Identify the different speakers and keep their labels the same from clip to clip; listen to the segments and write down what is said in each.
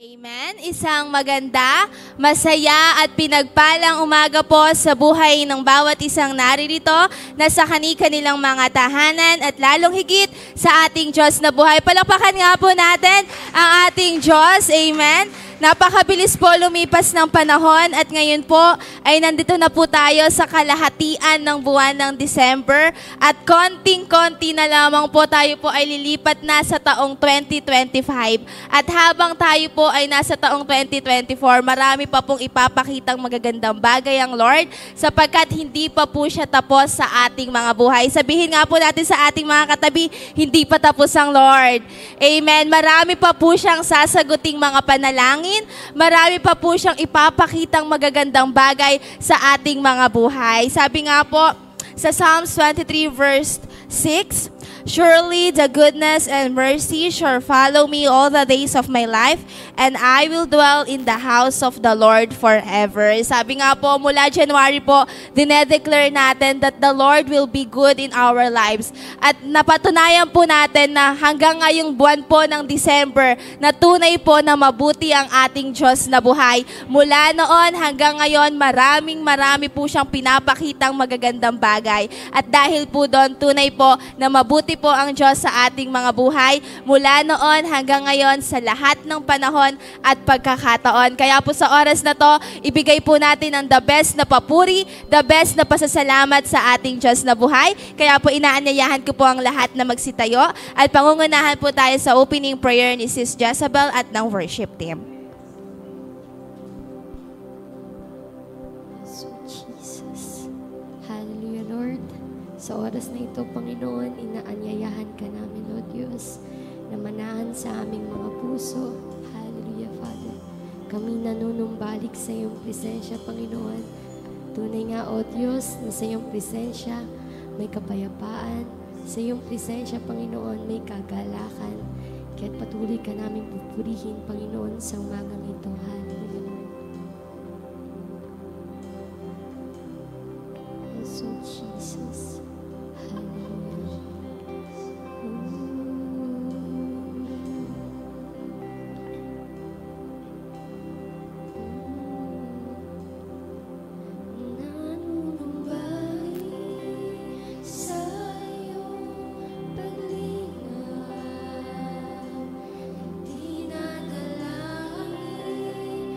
Speaker 1: Amen. Isang maganda, masaya at pinagpalang umaga po sa buhay ng bawat isang naririto na sa kani-kanilang mga tahanan at lalong higit sa ating Diyos na buhay. Palakpakan nga po natin ang ating Diyos. Amen. Napakabilis po lumipas ng panahon at ngayon po ay nandito na po tayo sa kalahatian ng buwan ng December at konting-konti na lamang po tayo po ay lilipat na sa taong 2025. At habang tayo po ay nasa taong 2024, marami pa pong ipapakitang magagandang bagay ang Lord sapagkat hindi pa po siya tapos sa ating mga buhay. Sabihin nga po natin sa ating mga katabi, hindi pa tapos ang Lord. Amen. Marami pa po siyang sasaguting mga panalangin. Marami pa po siyang ipapakitang magagandang bagay sa ating mga buhay. Sabi nga po sa Psalms 23 verse 6, "Surely the goodness and mercy shall follow me all the days of my life, and I will dwell in the house of the Lord forever." Sabi nga po, mula January po, dinedeclare natin that the Lord will be good in our lives. At napatunayan po natin na hanggang ngayong buwan po ng December, na tunay po na mabuti ang ating Diyos na buhay. Mula noon hanggang ngayon, marami po siyang pinapakitang magagandang bagay. At dahil po doon, tunay po na mabuti po ang Diyos sa ating mga buhay mula noon hanggang ngayon sa lahat ng panahon at pagkakataon. Kaya po sa oras na to, ibigay po natin ang the best na papuri, the best na pasasalamat sa ating Diyos na buhay. Kaya po inaanyayahan ko po ang lahat na magsitayo at pangungunahan po tayo sa opening prayer ni Sis Jezabel at ng worship team.
Speaker 2: Sa oras na ito, Panginoon, inaanyayahan ka namin, Lord Diyos, na manahan sa aming mga puso. Hallelujah, Father. Kami nanunumbalik sa iyong presensya, Panginoon. Tunay nga, O Diyos, na sa iyong presensya may kapayapaan. Sa iyong presensya, Panginoon, may kagalakan. Kaya't patuloy ka namin pupurihin, Panginoon, sa umagang ito. Hallelujah, Lord. So, Jesus.
Speaker 3: Dinadalangin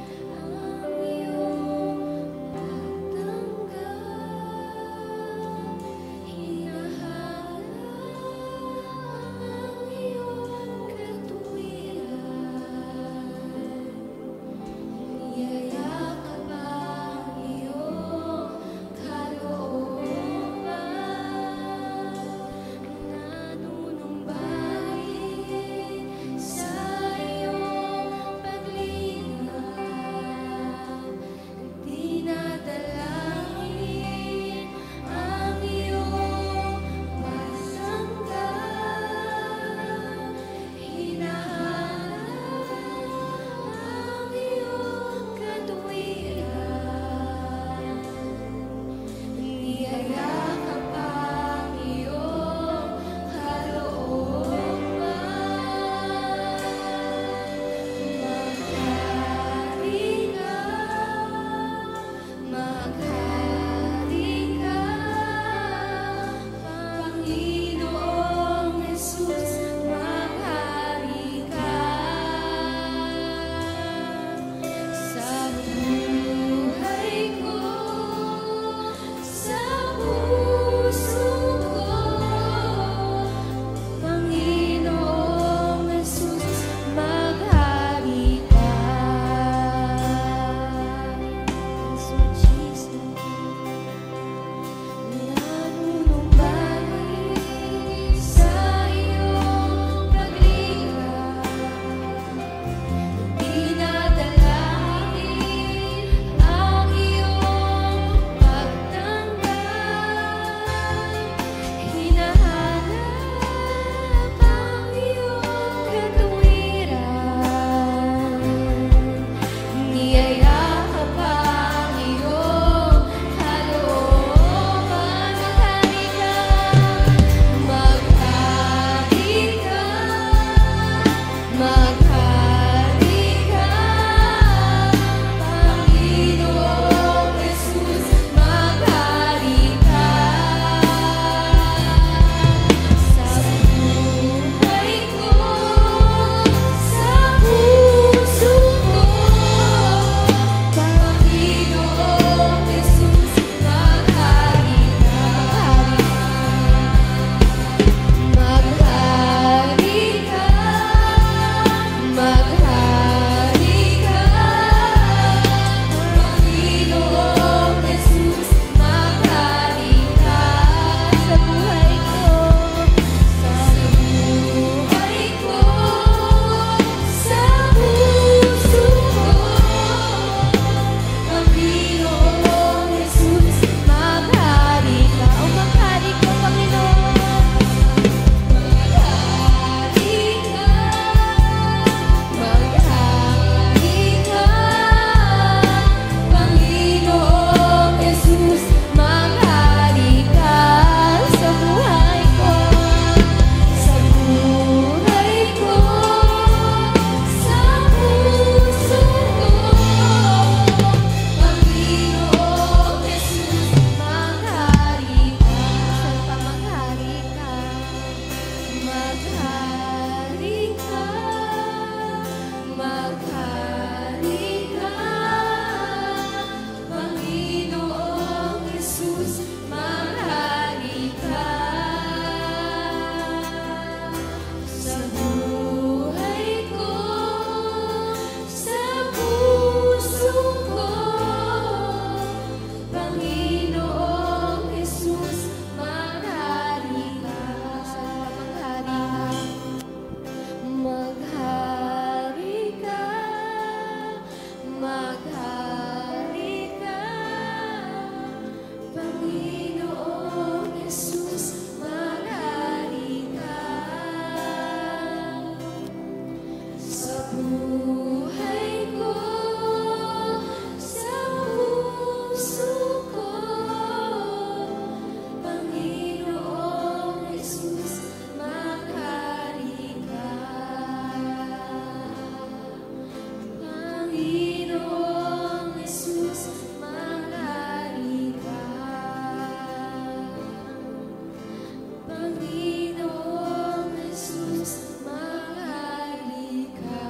Speaker 2: maghari ka. Panginoong Jesus, maghari ka. Sa buhay ko, sa puso ko, Panginoong Jesus, maghari ka. Panginoong Jesus, maghari ka. Panginoong Jesus, maghari ka.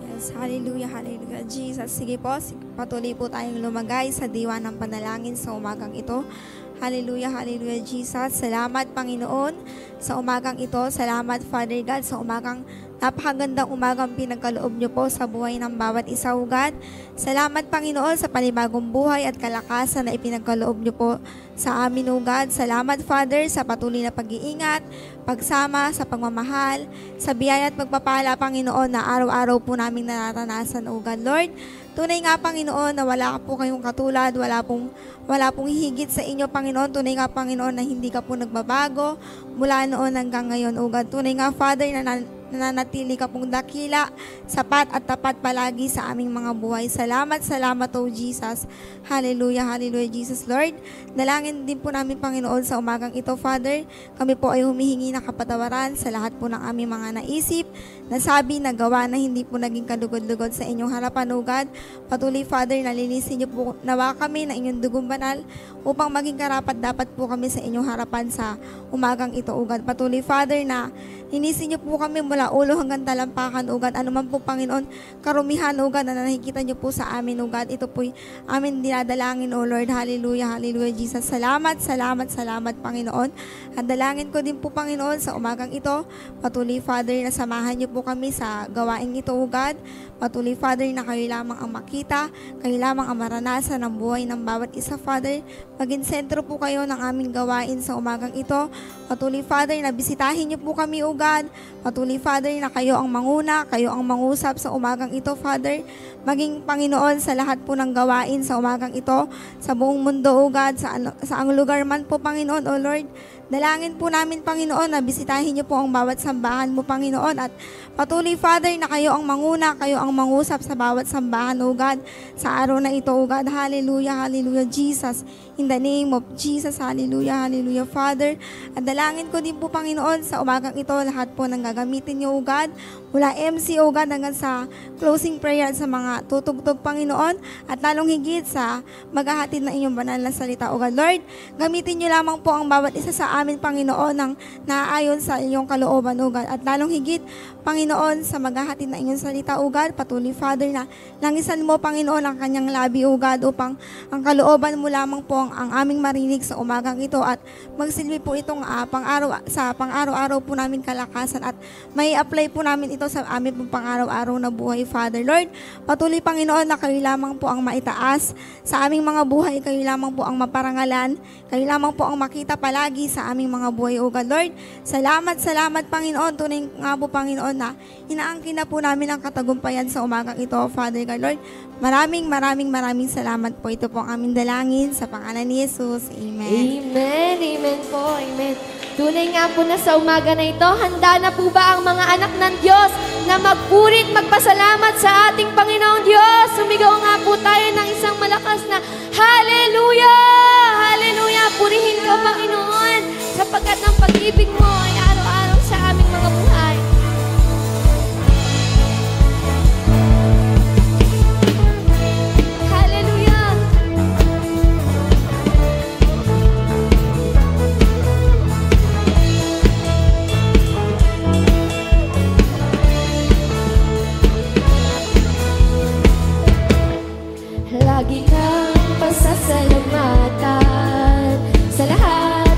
Speaker 3: Yes, hallelujah, hallelujah, Jesus. Sige po, patuloy po tayong lumagay sa diwa ng panalangin sa umagang ito. Hallelujah, hallelujah, Jesus. Salamat, Panginoon, sa umagang ito. Salamat, Father God, sa umagang napakagandang umagang pinagkaloob niyo po sa buhay ng bawat isa, O God. Salamat, Panginoon, sa panibagong buhay at kalakasan na ipinagkaloob niyo po sa amin, O God. Salamat, Father, sa patuloy na pag-iingat, pagsama, sa pagmamahal, sa biyaya at pagpapala, Panginoon, na araw-araw po namin nararanasan, O God. Lord, tunay nga, Panginoon, na wala po kayong katulad, wala pong higit sa inyo, Panginoon. Tunay nga, Panginoon, na hindi ka po nagbabago mula noon hanggang ngayon, O God. Tunay nga, Father, na nananatili ka pong dakila, sapat at tapat palagi sa aming mga buhay. Salamat, salamat, O Jesus. Hallelujah, hallelujah, Jesus. Lord, dalangin din po namin, Panginoon, sa umagang ito, Father. Kami po ay humihingi ng kapatawaran sa lahat po ng aming mga naisip, nasabi, nagawa na hindi po naging kalugod-lugod sa inyong harapan, O God. Patuloy, Father, nalinisin niyo po nawa kami ng inyong dugong banal upang maging karapat-dapat po kami sa inyong harapan sa umagang ito, O God. Patuloy, Father, na linisin niyo po kami mula ulo hanggang talampakan, O God. Ano man po, Panginoon, karumihan, O God, na nakikita niyo po sa amin, O God. Ito po'y amin dinadalangin, O Lord. Hallelujah, hallelujah, Jesus. Salamat, salamat, salamat, Panginoon. At dalangin ko din po, Panginoon, sa umagang ito. Patuloy, Father, na samahan niyo po kami sa gawain ito, O God. Patuloy, Father, na kayo lamang ang makita, kayo lamang ang maranasan ng buhay ng bawat isa, Father. Maging sentro po kayo ng aming gawain sa umagang ito. Patuloy, Father, na bisitahin niyo po kami, O God. Patuloy, Father, na kayo ang manguna, kayo ang mangusap sa umagang ito, Father. Maging Panginoon sa lahat po ng gawain sa umagang ito, sa buong mundo, O God, sa ang lugar man po, Panginoon, O Lord. Dalangin po namin, Panginoon, na bisitahin niyo po ang bawat sambahan mo, Panginoon. At patuloy, Father, na kayo ang manguna, kayo ang mangusap sa bawat sambahan, O God, sa araw na ito, O God. Hallelujah, hallelujah, Jesus. In the name of Jesus, hallelujah, hallelujah, Father. At dalangin ko din po, Panginoon, sa umagang ito, lahat po ng gagamitin niyo, O God. Mula MC, O God, hanggang sa closing prayer sa mga tutugtog, Panginoon. At lalong higit sa maghahatid na inyong banal na salita, O God. Lord, gamitin niyo lamang po ang bawat isa sa amin, Panginoon, ng naaayon sa iyong kalooban, O God. At lalong higit, Panginoon, sa maghahatid na inyong salita, O God. Patuloy, Father, na langisan mo, Panginoon, ang kanyang labi, O God, upang ang kalooban mo lamang po ang aming marinig sa umagang ito at magsilbi po itong pang-araw-araw po namin kalakasan at may apply po namin ito sa amin pong pang-araw-araw na buhay, Father. Lord, patuloy, Panginoon, na kayo lamang po ang maitaas sa aming mga buhay, kayo lamang po ang maparangalan, kayo lamang po ang makita palagi sa aming mga buhay, O God. Lord, salamat, salamat, Panginoon. Tunay nga po, Panginoon, na inaangkin na po namin ang katagumpayan sa umagang ito, Father God. Lord, maraming salamat po. Ito po ang aming dalangin sa pangalan ni Jesus. Amen.
Speaker 2: Amen, amen po, amen. Tunay nga po na sa umaga na ito, handa na po ba ang mga anak ng Diyos na magpurit, magpasalamat sa ating Panginoong Diyos? Sumigaw nga po tayo ng isang malakas na Hallelujah! Hallelujah! Purihin ka, Panginoon, sapagkat ang pag-ibig mo ay araw-araw sa aming mga buhay. Hallelujah! Lagi kang pasasalamatan sa lahat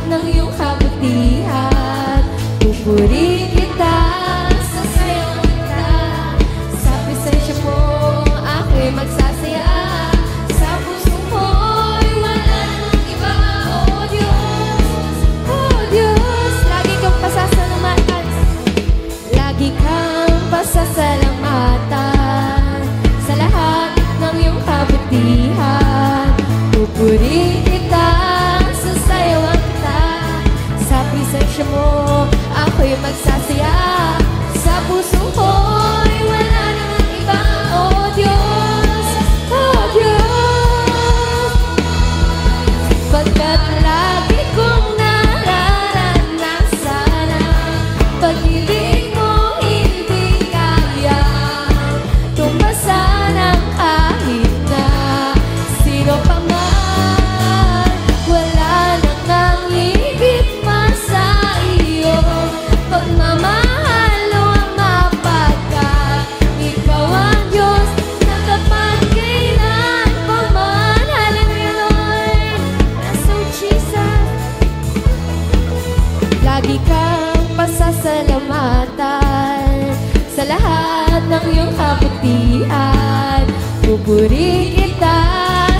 Speaker 2: Lagi kang pasasalamatan sa lahat ng iyong kabutihan. Pupuri kita,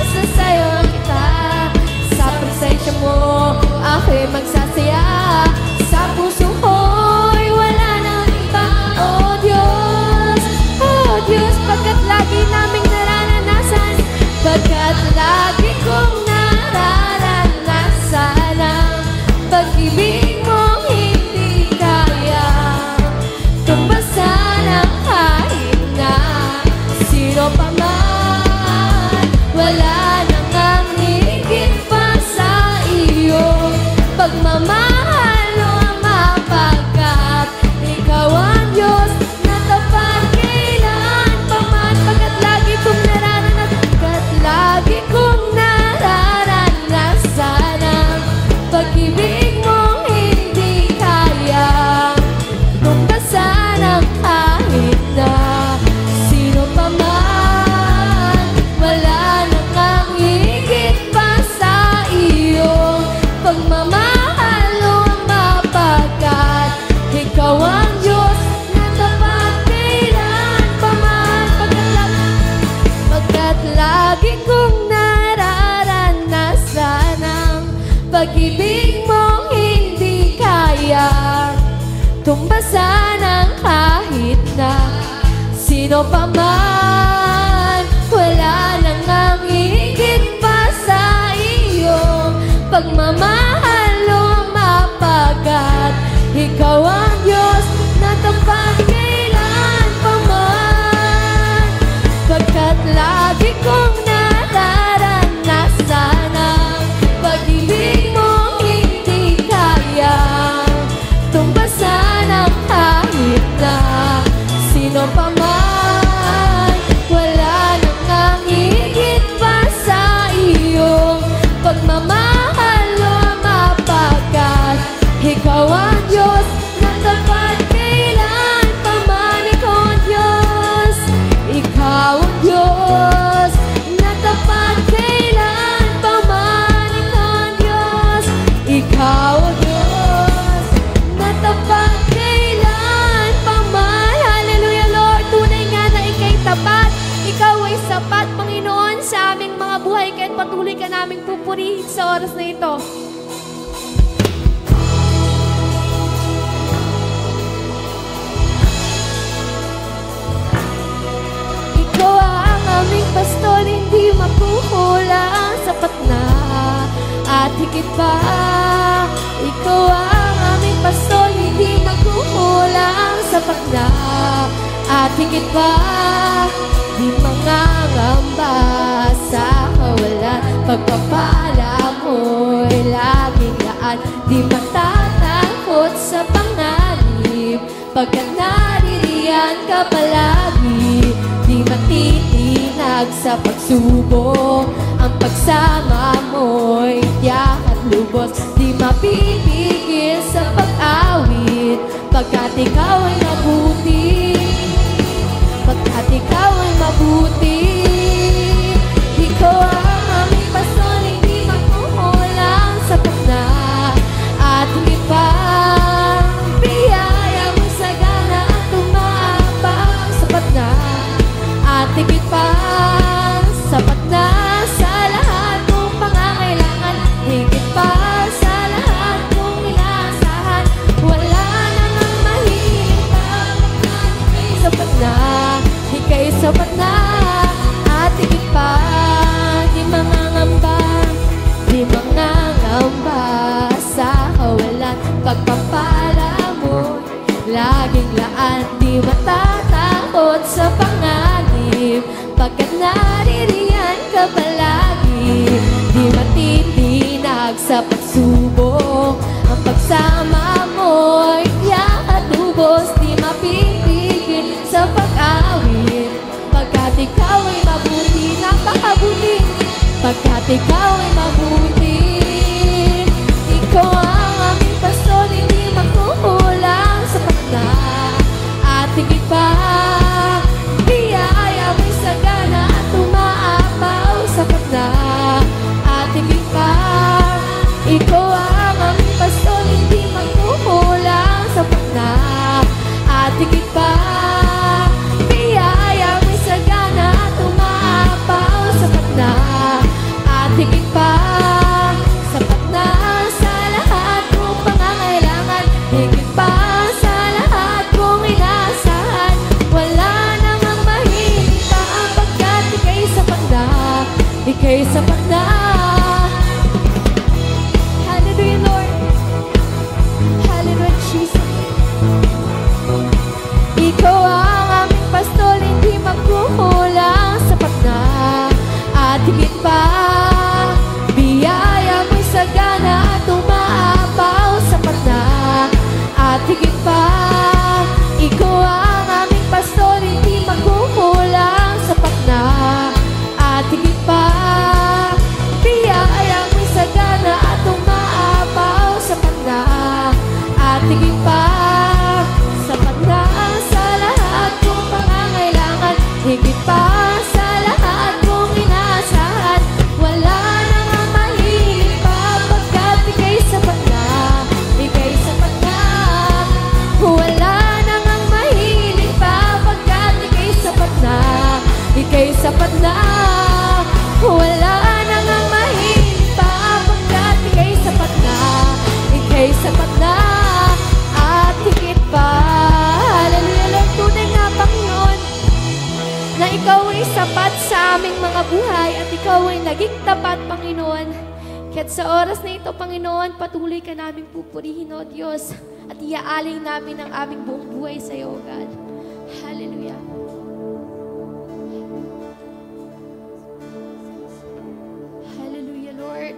Speaker 2: sasayaw kita, sa presensya mo ako'y magsasaya. Sa puso ko'y wala nang iba, oh Diyos, pagkat lagi naming nararanasan, pagkat lagi kong nararanasan ang pag-ibig mong hindi kaya tumbasan ang kahit na sino pa man. Wala nang ang higit pa sa iyo, pagmamahal o mapagkat ikaw ang Diyos na tapat kailan pa man. Pagkat lagi kong nararanasan ang pag-ibig mong hindi kaya tumbasan ang kahit na sino pa man. Wala nang ang higit pa sa iyo, pagmamahal o mapagkat ikaw ang Diyos na tapat kailan pa man. Pagkat lagi kong nararanasan ang pag-ibig mong hindi kaya tumbasan ang kahit na sino pa man. Wala nang ang higit pa sa iyo, pagmamahal o mapagkat ikaw ang Diyos na tapat kailan pa man. Pagkat lagi kong nararanasan ang pag-ibig mong hindi kaya tumbasan ang kahit na sino pa man. Wala nang ang higit pa sa iyo, pagmamahal o mapagkat ikaw ang Diyos na tapat kailan pa man. Ikaw ang Diyos, ikaw ang Diyos na tapat kailan pa man. Ikaw ang Diyos, ikaw ang Diyos na tapat kailan pa man. Hallelujah, Lord. Tunay nga na ika'y tapat. Ikaw ay sapat, Panginoon, sa aming mga buhay. Kaya't patuloy ka naming pupurihin sa oras na ito. Ikaw ang aming pastol, hindi makukulang, sapat na at higit pa. Ikaw ang aming pastol, hindi makukulang, sapat na at higit pa. Di mangangamba sa kawalan, pagpapala mo'y laging laan. Di matatakot sa panganib, pagkat naririyan ka palagi. Di matitinag sa pagsubok, ang pagsama mo'y tiyak at lubos. Di mapipigil sa pag-awit, pagkat ikaw ay mabuti. Pagkat ikaw ay mabuti. Ikaw ang aming pastol, hindi magkukulang, sapat na at higit pa. Biyaya mo sagana at tumapang, sapat na at higit pa. Sapat na sa lahat kong pangangailangan, higit pa sa lahat kong inaasahan. Wala nang ang mahirap pa at higit pa. Sapat na sa lahat kong pangangailangan, higit pa sa lahat kong inaasahan. Wala nang ang mahilig pa, pagkat ika'y sapat na, ika'y sapat na. Wala nang ang mahilig pa, pagkat ika'y sapat na, ika'y sapat na. Wala nang ang mahilig pa, pagkat ika'y sapat na, ika'y sapat na. At higit pa. Hallelujah, Lord, tunay nga Panginoon na ikaw ay sapat sa aming mga buhay at ikaw ay naging tapat, Panginoon. Kaya't sa oras na ito, Panginoon, patuloy ka namin pupurihin, O Diyos, at iaalay namin ang aming buong buhay sa iyo, God. Hallelujah. Hallelujah, Lord.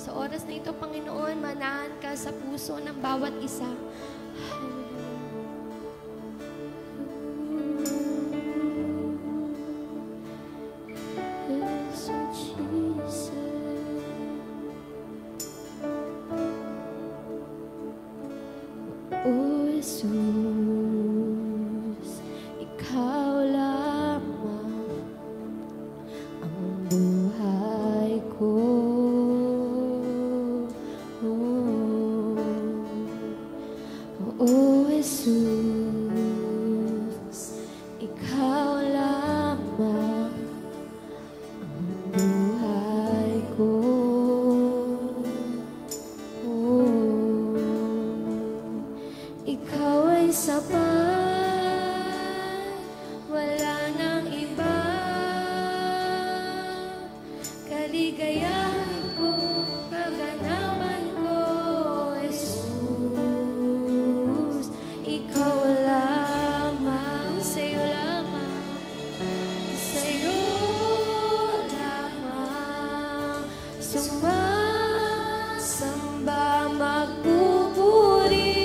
Speaker 2: Sa oras na ito, Panginoon, manahan ka sa puso ng bawat isa. O Jesus, ikaw lamang ang buhay ko. O Jesus, ikaw lamang ang buhay ko. Ikaw ay sapat, wala nang iba. Kaligayahan ko, kaganapan ko, Jesus. Ikaw lamang, sa'yo lamang, sa'yo lamang. Sumasamba, magpupuri,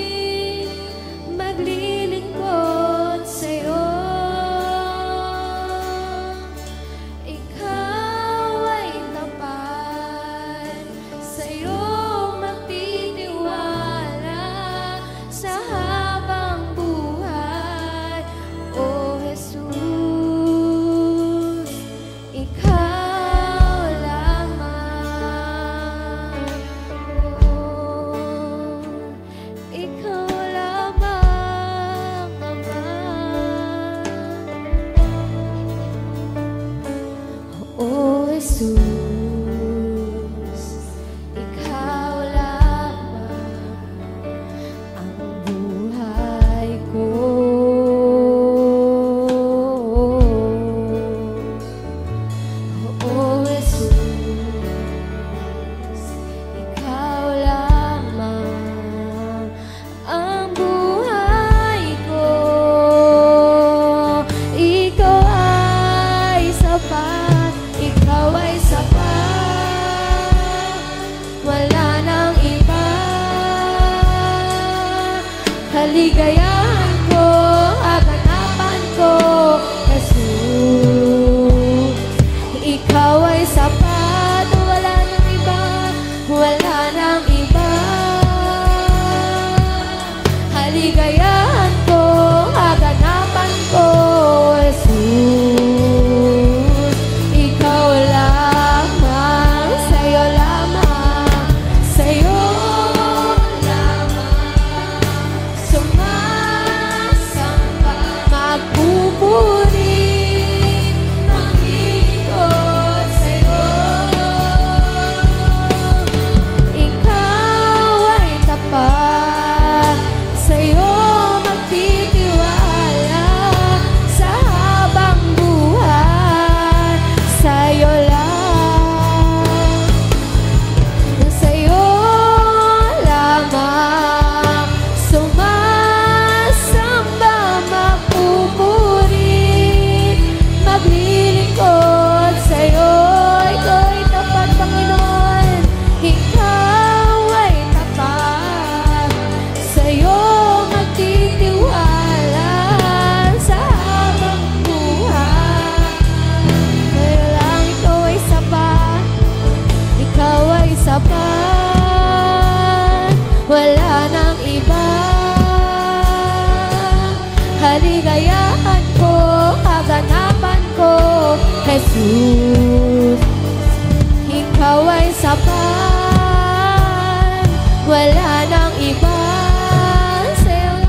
Speaker 2: maglilingkod sa'yo. Ikaw ay tapat, sa'yo magtitiwala sa habang buhay. O Jesus, ikaw lamang. Oh, ikaw lamang, Ama. O Jesus, ikaw lamang ang buhay ko. O Jesus, ikaw lamang ang buhay ko. Ikaw ay sapat, ikaw ay sapat, wala nang iba. Kaligayahan ko, kaganapan ko, Jesus. Ikaw ay sapat, wala nang iba, wala nang iba. Kaligayahan ko, kaganapan ko, Jesus. Ikaw lamang, sa'yo lamang, sa'yo lamang. Sumasamba, ng iba. Kaligayahan ko, kaganapan ko, Jesus, ikaw ay sapat, wala nang iba sa'yo.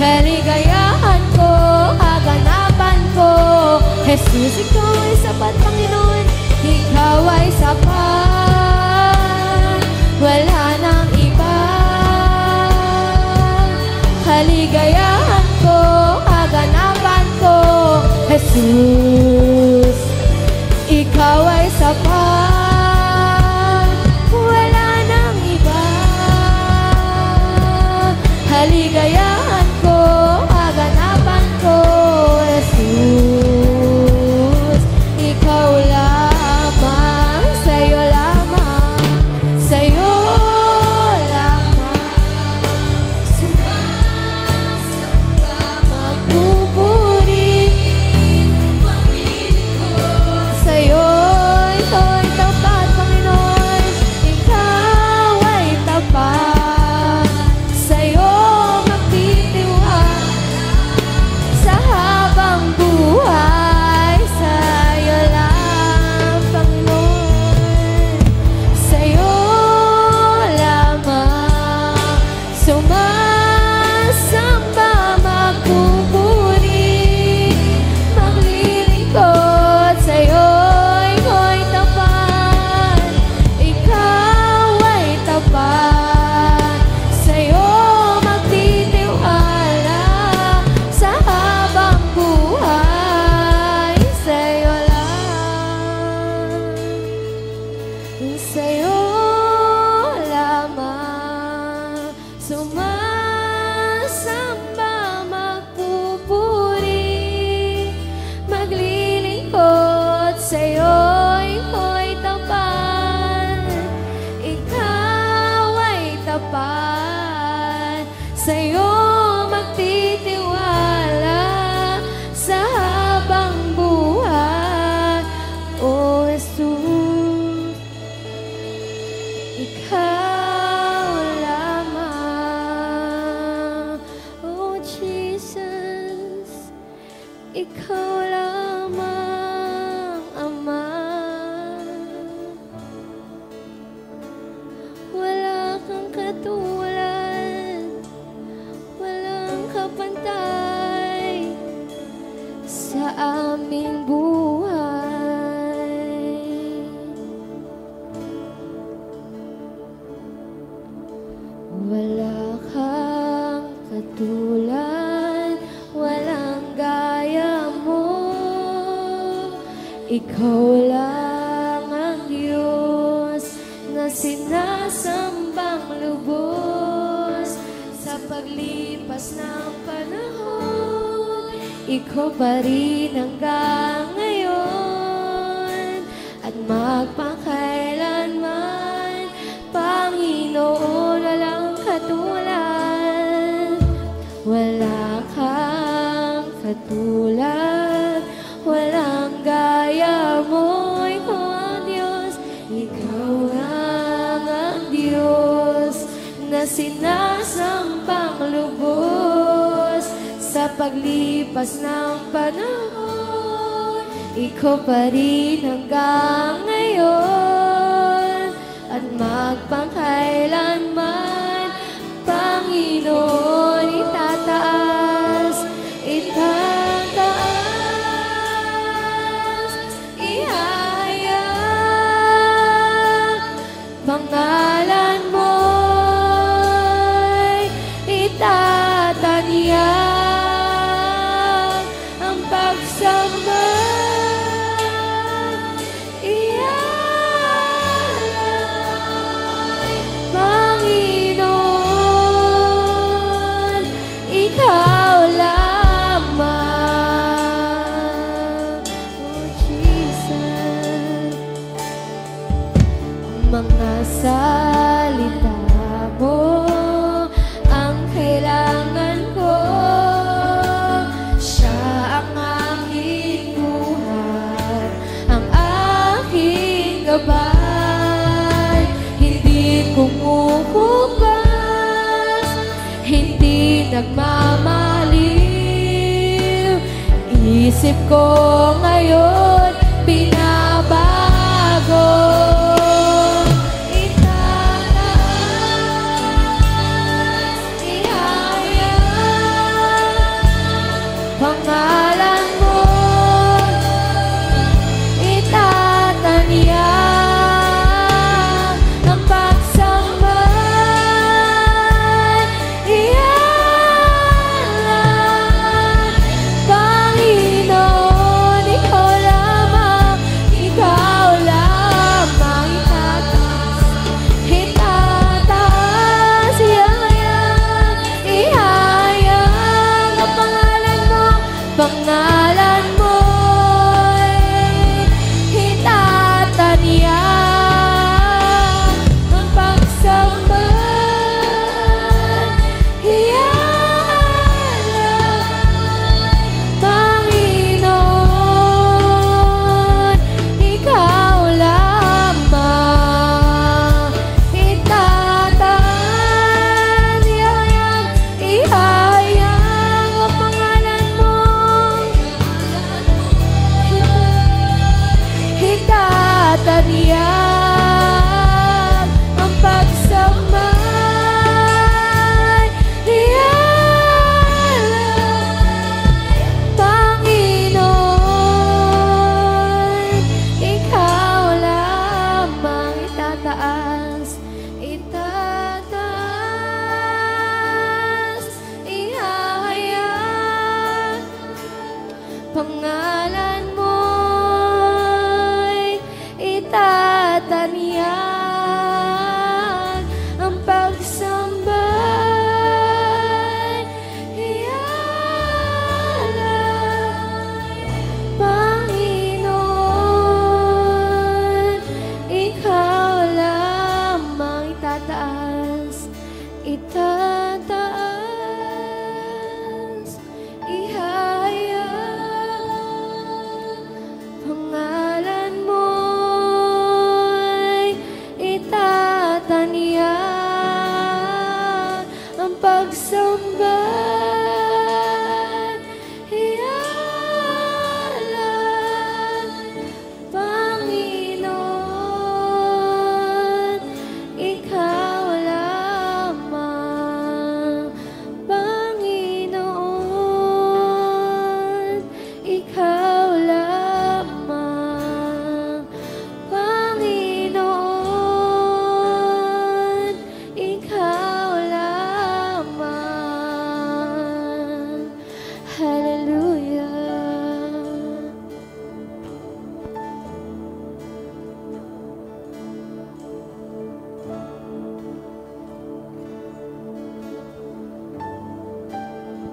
Speaker 2: Kaligayahan ko, kaganapan ko, Jesus, ikaw ay sapat, Panginoon, ikaw ay sapat, wala nang iba. Kaligayahan ko, kaganapan ko, Jesus, ikaw ay sapat, wala nang iba. Kaligayahan ko, kaganapan ko, Jesus, ikaw lamang, sa'yo lamang, sa'yo lamang. Magpupuri, sa'yo'y tapat, Panginoon, ikaw ay tapat, sa'yo magtitiwala sa habang buhay, sa'yo lang, Panginoon, sa'yo lamang sumasamba, magpupuri, maglilingkod, sa'yo'y ako'y tapat, ikaw ay tapat, sa'yo magtitiwala sa habang buhay, sa'yo lang, sa'yo lamang sumasamba, magpupuri, maglilingkod, sa'yo'y ako'y tapat, ikaw ay tapat, sa'yo magtitiwala sa habang buhay, O Jesus, ikaw lamang, oh Jesus, ikaw lamang, Ama. Wala kang katulad, walang kapantay sa aming buhay. Wala kang katulad, walang gaya mo. Ikaw lang ang Diyos na sinasambang lubos. Sa paglipas ng panahon, ikaw pa rin hanggang ngayon at magpakailanman. Panginoon, walang katulad, wala kang katulad, walang gaya mo. Ikaw ang Diyos, ikaw lang ang Diyos na sinasambang lubos. Sa paglipas ng panahon, ikaw pa rin hanggang ngayon at magpakailanman. Panginoon, itataas, ihayag, pangalan mo'y itatanyag, ang pagsamba ialay, Panginoon. hindi nagmamaliw. Isip ko ngayon binabago. Itataas, ihayag pangalan mo, itatanyag ang pagsambay. Iyalan, Panginoon, ikaw lamang itataas, itataas, ihayag ang pangalan mo, pangalan mo'y itatanyag ang pagsambay. Iyalan, Panginoon, ikaw lamang itataas, ihayag ang pangalan mo, itatanyag ang pagsambay. Iyalan, Panginoon, ikaw lamang itataas, itataas, ihayag pangalan mo'y itatanyag ang pagsambay. Iyalan, Panginoon, ikaw lamang itataas, itataas, ihayag pangalan mo'y itatanyag ang pagsambay. Iyalan, Panginoon, ikaw lamang, Panginoon, ikaw lamang, Panginoon, ikaw lamang. Hallelujah.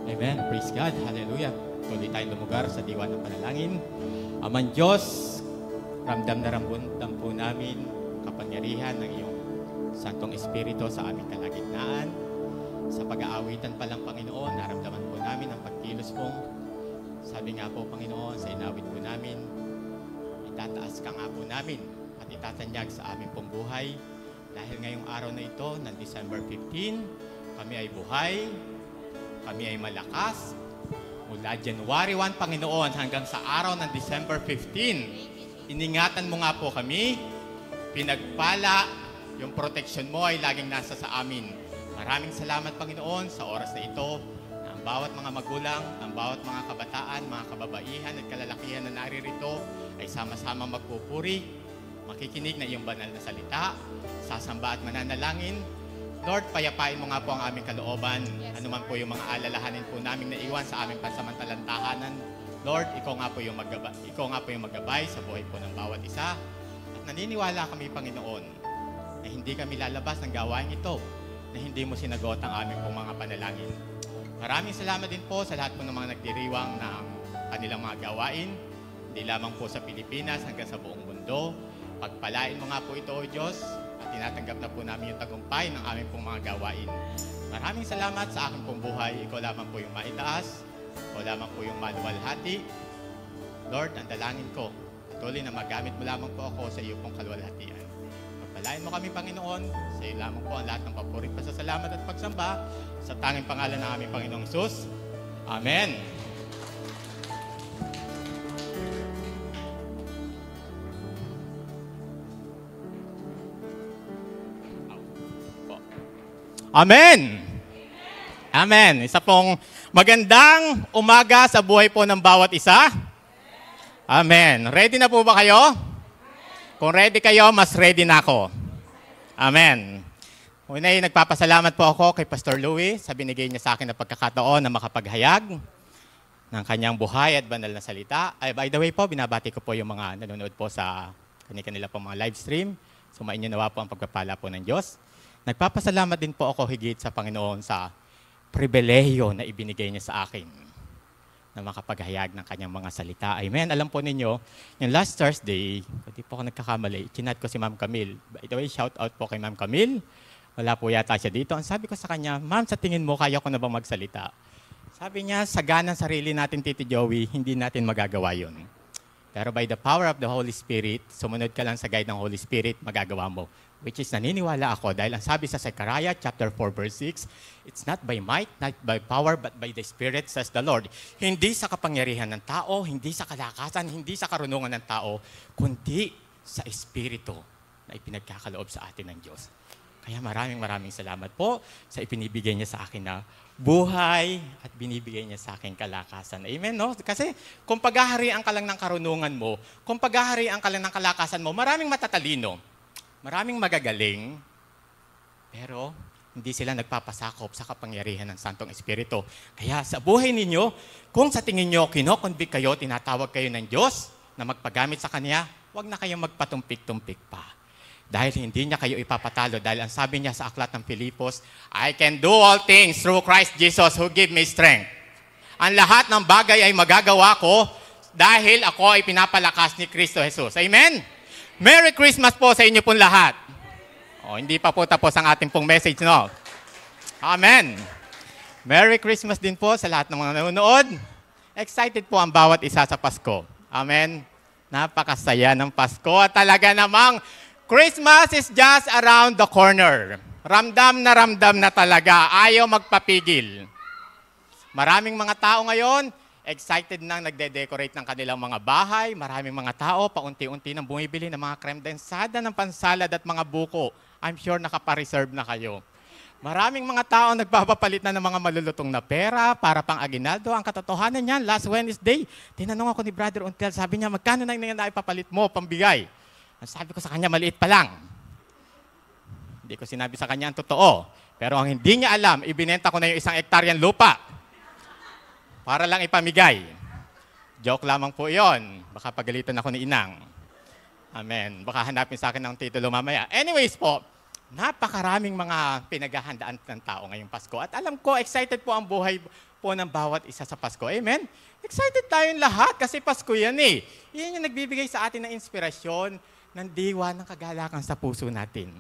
Speaker 4: Amen. Praise God. Hallelujah. Tuloy tayong lumugar sa diwa ng panalangin. Amang Diyos, ramdam na ramdam po namin kapangyarihan ng iyong Santong Espiritu sa aming kalagitnaan. Sa pag-aawitan pa lang, Panginoon, naramdaman po namin ang pagkilos mong. Sabi nga po, Panginoon, sa inawit po namin, itataas ka nga po namin at itatanyag sa aming pong buhay. Dahil ngayong araw na ito, ng December 15, kami ay buhay, kami ay malakas. Mula January 1, Panginoon, hanggang sa araw ng December 15, iningatan mo nga po kami, pinagpala, yung protection mo ay laging nasa sa amin. Maraming salamat, Panginoon, sa oras na ito, na ang bawat mga magulang, ang bawat mga kabataan, mga kababaihan at kalalakihan na naririto ay sama-sama magpupuri, makikinig na iyong banal na salita, sasamba at mananalangin. Lord, payapain mo nga po ang aming kalooban. Ano man po yung mga alalahanin po namin na iwan sa aming pansamantalang tahanan. Lord, ikaw nga po yung maggabay sa buhay po ng bawat isa. At naniniwala kami, Panginoon, na hindi kami lalabas ng gawain ito, na hindi mo sinagot ang aming pong mga panalangin. Maraming salamat din po sa lahat po ng mga nagdiriwang ng kanilang mga gawain, hindi lamang po sa Pilipinas hanggang sa buong mundo. Pagpalain mo nga po ito, O Diyos, at tinatanggap na po namin yung tagumpay ng aming pong mga gawain. Maraming salamat sa aking pong buhay. Ikaw lamang po yung maitaas. Ikaw lamang po yung maluwalhati. Lord, ang dalangin ko, tuloy na magamit mo lamang po ako sa iyo pong kaluwalhatian. Pagpalain mo kami, Panginoon. Sa iyo lamang po ang lahat ng papurit, pasasalamat at pagsamba. Sa tanging pangalan ng aming Panginoong Hesus. Amen. Amen! Amen! Isa pong magandang umaga sa buhay po ng bawat isa. Amen. Ready na po ba kayo? Kung ready kayo, mas ready na ako. Amen. Unay, nagpapasalamat po ako kay Pastor Louie sa binigay niya sa akin na pagkakataon na makapaghayag ng kanyang buhay at banal na salita. Ay, by the way po, binabati ko po yung mga nanonood po sa kanila po mga live stream. Sumainyo nawa po ang pagpapala po ng Diyos. Nagpapasalamat din po ako higit sa Panginoon sa pribilehiyo na ibinigay niya sa akin na makapaghayag ng kanyang mga salita. Amen. Alam po ninyo, yung last Thursday, hindi po ako nagkakamali, chinat ko si Ma'am Camille. By the way, shout out po kay Ma'am Camille. Wala po yata siya dito. Ang sabi ko sa kanya, Ma'am, sa tingin mo, kaya ko na bang magsalita? Sabi niya, sa ganang sarili natin, Tito Joey, hindi natin magagawa yun. Pero by the power of the Holy Spirit, sumunod ka lang sa guide ng Holy Spirit, magagawa mo. Which is naniniwala ako dahil ang sabi sa Zechariah chapter 4 verse 6, it's not by might, not by power, but by the Spirit, says the Lord. Hindi sa kapangyarihan ng tao, hindi sa kalakasan, hindi sa karunungan ng tao, kundi sa Espiritu na ipinagkakaloob sa atin ng Diyos. Kaya maraming salamat po sa ipinibigay niya sa akin na buhay at binibigay niya sa akin kalakasan. Amen, no? Kasi kung paghaharian ka lang ng karunungan mo, kung paghaharian ka lang ng kalakasan mo, maraming matatalino, maraming magagaling, pero hindi sila nagpapasakop sa kapangyarihan ng Santong Espiritu. Kaya sa buhay ninyo, kung sa tingin nyo, kinokonvict kayo, tinatawag kayo ng Diyos na magpagamit sa Kanya, huwag na kayong magpatumpik-tumpik pa. Dahil hindi niya kayo ipapatalo. Dahil ang sabi niya sa aklat ng Filipos, I can do all things through Christ Jesus who give me strength. Ang lahat ng bagay ay magagawa ko dahil ako ay pinapalakas ni Kristo Jesus. Amen? Merry Christmas po sa inyo pong lahat. O, hindi pa po tapos ang ating pong message, no? Amen. Merry Christmas din po sa lahat ng mga nanonood. Excited po ang bawat isa sa Pasko. Amen. Napakasaya ng Pasko at talaga namang Christmas is just around the corner. Ramdam na talaga. Ayaw magpapigil. Maraming mga tao ngayon, excited nang nagde-decorate ng kanilang mga bahay. Maraming mga tao, paunti-unti nang bumibili ng mga creme densada, ng pansalad at mga buko. I'm sure nakapareserve na kayo. Maraming mga tao nagpapapalit na ng mga malulutong na pera para pang aginaldo. Ang katotohanan niyan, last Wednesday, tinanong ako ni Brother Untel, sabi niya, magkano na ipapalit mo, pambigay? Ang sabi ko sa kanya, maliit pa lang. Hindi ko sinabi sa kanya ang totoo. Pero ang hindi niya alam, ibinenta ko na yung 1 hektaryang lupa para lang ipamigay. Joke lamang po yon. Baka pagalitan ako ni Inang. Amen. Baka hanapin sa akin ng titulo mamaya. Anyways po, napakaraming mga pinaghahandaan ng tao ngayong Pasko. At alam ko, excited po ang buhay po ng bawat isa sa Pasko. Amen? Excited tayong lahat kasi Pasko yan eh. Yan yung nagbibigay sa atin ng inspirasyon, ng diwa, ng kagalakan sa puso natin.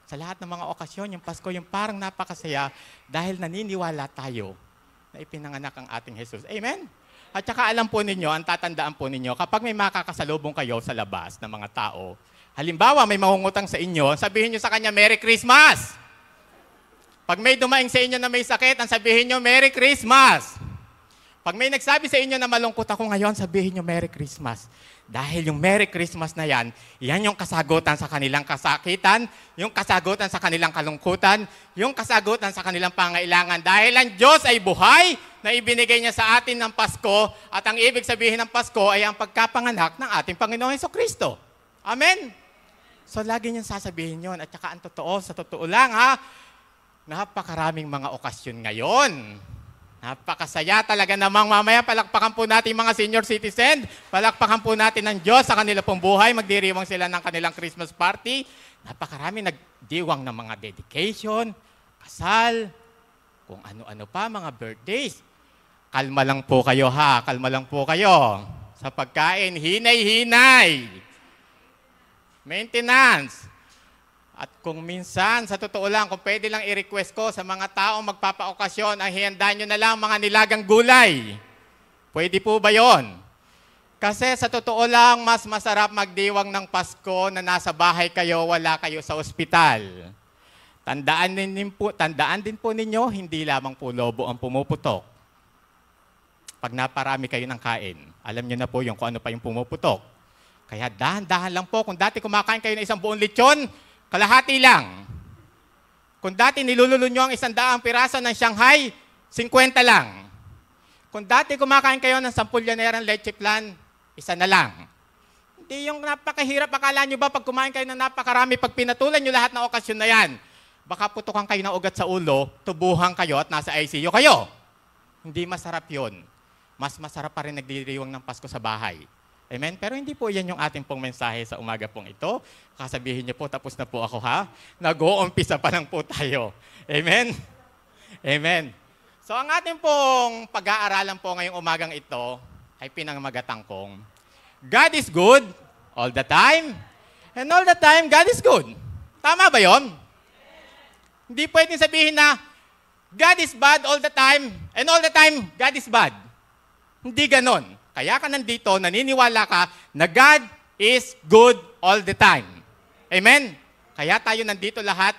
Speaker 4: Sa lahat ng mga okasyon, yung Pasko, yung parang napakasaya dahil naniniwala tayo na ipinanganak ang ating Jesus. Amen? At saka alam po ninyo, ang tatandaan po ninyo, kapag may makakasalubong kayo sa labas ng mga tao, halimbawa may mangungutang sa inyo, sabihin nyo sa kanya, Merry Christmas! Pag may dumaing sa inyo na may sakit, ang sabihin nyo, Merry Christmas! Pag may nagsabi sa inyo na malungkot ako ngayon, sabihin nyo, Merry Christmas. Dahil yung Merry Christmas na yan, yan yung kasagutan sa kanilang kasakitan, yung kasagutan sa kanilang kalungkutan, yung kasagutan sa kanilang pangailangan. Dahil ang Diyos ay buhay na ibinigay niya sa atin ng Pasko at ang ibig sabihin ng Pasko ay ang pagkapanganak ng ating Panginoong Hesukristo. Amen? So lagi niyang sasabihin yun. At saka ang totoo, sa totoo lang ha, napakaraming mga okasyon ngayon. Napakasaya talaga namang mamaya. Palakpakan po natin mga senior citizen. Palakpakan po natin ng Diyos sa kanila pong buhay. Magdiriwang sila ng kanilang Christmas party. Napakarami nagdiwang ng mga dedication, kasal, kung ano-ano pa, mga birthdays. Kalma lang po kayo ha. Kalma lang po kayo. Sa pagkain, hinay-hinay. Maintenance. At kung minsan, sa totoo lang, kung pwede lang i-request ko sa mga taong magpapaokasyon, ay hihanda nyo na lang mga nilagang gulay. Pwede po ba yon? Kasi sa totoo lang, mas masarap magdiwang ng Pasko na nasa bahay kayo, wala kayo sa ospital. Tandaan din po ninyo, hindi lamang po lobo ang pumuputok. Pag naparami kayo ng kain, alam niyo na po yung kung ano pa yung pumuputok. Kaya dahan-dahan lang po. Kung dati kumakain kayo ng isang buong lechon, kalahati lang. Kung dati nilululo nyo ang 100 piraso ng Shanghai, 50 lang. Kung dati kumakain kayo ng 10 lyanerang leche plan, 1 na lang. Hindi yung napakahirap. Akala nyo ba pag kumain kayo ng napakarami, pag pinatulan nyo lahat ng okasyon na yan, baka putukan kayo ng ugat sa ulo, tubuhan kayo at nasa ICU kayo. Hindi masarap yun. Mas masarap pa rin nagdiriwang ng Pasko sa bahay. Amen? Pero hindi po yan yung ating pong mensahe sa umaga pong ito. Kasabihin niyo po, tapos na po ako ha. Nag-uumpisa pa lang po tayo. Amen? Amen. So ang ating pong pag-aaralan po ngayong umagang ito ay pinangmagatang kong God is good all the time. And all the time, God is good. Tama ba yon? Hindi pwedeng sabihin na God is bad all the time and all the time, God is bad. Hindi ganon. Kaya ka nandito, naniniwala ka na God is good all the time. Amen? Kaya tayo nandito lahat,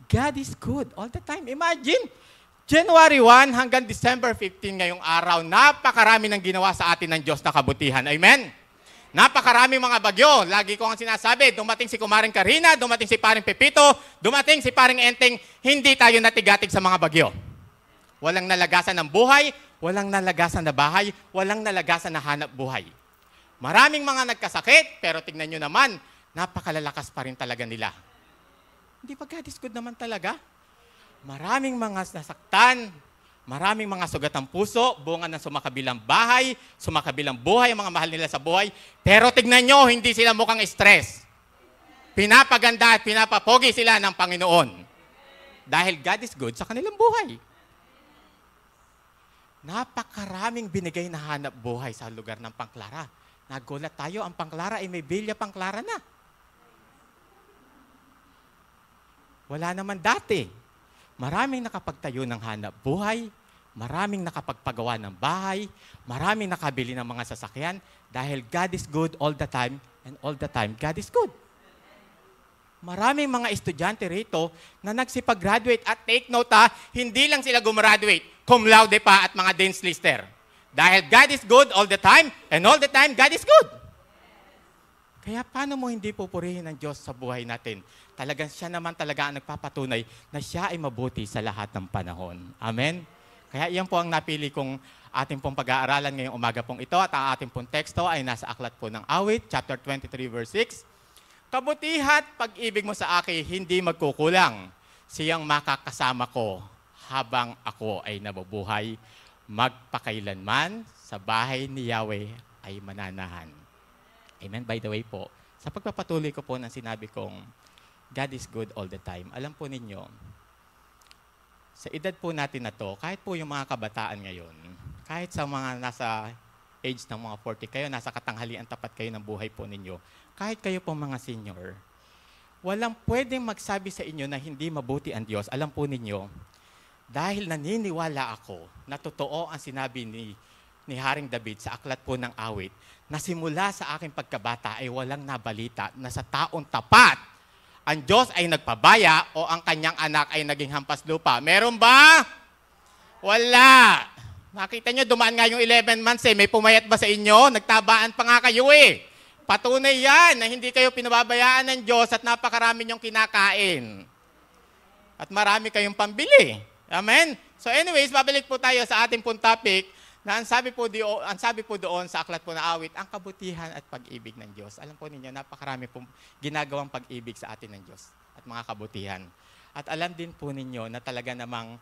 Speaker 4: God is good all the time. Imagine, January 1 hanggang December 15 ngayong araw, napakarami ng ginawa sa atin ng Diyos na kabutihan. Amen? Napakarami mga bagyo. Lagi ko ang sinasabi, dumating si Kumaring Karina, dumating si Paring Pepito, dumating si Paring Enteng, hindi tayo natigatig sa mga bagyo. Walang nalagasan ng buhay, walang nalagasan na bahay, walang nalagasan na hanap buhay. Maraming mga nagkasakit, pero tignan nyo naman, napakalalakas pa rin talaga nila. Hindi ba God is good naman talaga? Maraming mga nasaktan, maraming mga sugat ng puso, bunga ng sumakabilang bahay, sumakabilang buhay, ang mga mahal nila sa buhay. Pero tignan nyo, hindi sila mukhang stress. Pinapaganda at pinapapogi sila ng Panginoon. Dahil God is good sa kanilang buhay. Napakaraming binigay na hanap buhay sa lugar ng Pangklara. Nagulat tayo, ang Pangklara ay may Villa Pangklara na. Wala naman dati. Maraming nakapagtayo ng hanap buhay, maraming nakapagpagawa ng bahay, maraming nakabili ng mga sasakyan dahil God is good all the time and all the time God is good. Maraming mga estudyante rito na nagsipag-graduate at take note hindi lang sila gumraduate, cum laude pa at mga Dean's Lister. Dahil God is good all the time and all the time God is good. Kaya paano mo hindi pupurihin ng Diyos sa buhay natin? Talagang siya naman talaga ang nagpapatunay na siya ay mabuti sa lahat ng panahon. Amen? Kaya iyan po ang napili kong ating pong pag-aaralan ngayong umaga pong ito at ang ating pong teksto ay nasa aklat po ng Awit, chapter 23, verse 6. Kabutihat pag-ibig mo sa akin hindi magkukulang. Siyang makakasama ko habang ako ay nabubuhay. Magpakailanman sa bahay ni Yahweh ay mananahan. Amen. By the way po, sa pagpapatuloy ko po ng sinabi kong God is good all the time, alam po ninyo, sa edad po natin na to, kahit po yung mga kabataan ngayon, kahit sa mga nasa age ng mga 40 kayo, nasa katanghalian tapat kayo ng buhay po ninyo, kahit kayo po mga senior, walang pwedeng magsabi sa inyo na hindi mabuti ang Diyos. Alam po ninyo, dahil naniniwala ako na totoo ang sinabi ni Haring David sa aklat po ng Awit, na simula sa aking pagkabata ay walang nabalita na sa taong tapat ang Diyos ay nagpabaya o ang kanyang anak ay naging hampas lupa. Meron ba? Wala. Nakita nyo, dumaan nga yung 11 months may pumayat ba sa inyo? Nagtabaan pa nga kayo Patunay yan na hindi kayo pinababayaan ng Diyos at napakarami nyong kinakain. At marami kayong pambili. Amen? So anyways, babalik po tayo sa ating pong topic na ang sabi po doon sa aklat po na Awit, ang kabutihan at pag-ibig ng Diyos. Alam po ninyo, napakarami pong ginagawang pag-ibig sa atin ng Diyos at mga kabutihan. At alam din po ninyo na talaga namang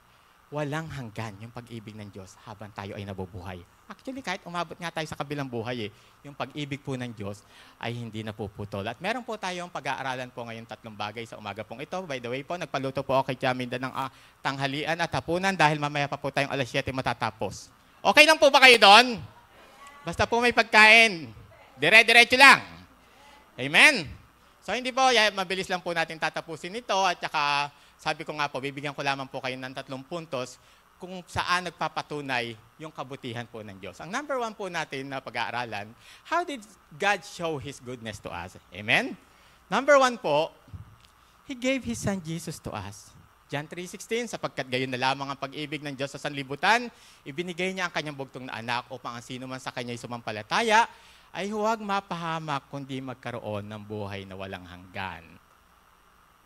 Speaker 4: walang hanggan yung pag-ibig ng Diyos habang tayo ay nabubuhay. Actually, kahit umabot nga tayo sa kabilang buhay, yung pag-ibig po ng Diyos ay hindi napuputol. At meron po tayong pag-aaralan po ngayon 3 bagay sa umaga pong ito. By the way po, nagpaluto po ako kay Jaminda ng tanghalian at hapunan dahil mamaya pa po tayong alas 7 matatapos. Okay lang po ba kayo doon? Basta po may pagkain. Dire-diretso lang. Amen? So hindi po, mabilis lang po natin tatapusin ito at saka sabi ko nga po, bibigyan ko lamang po kayo ng 3 puntos kung saan nagpapatunay yung kabutihan po ng Diyos. Ang number 1 po natin na pag-aaralan, how did God show His goodness to us? Amen? Number 1 po, He gave His Son Jesus to us. John 3:16, sapagkat gayon na lamang ang pag-ibig ng Diyos sa sanlibutan, ibinigay niya ang kanyang bugtong na anak upang ang sino man sa kanya'y sumampalataya ay huwag mapahamak kundi magkaroon ng buhay na walang hanggan.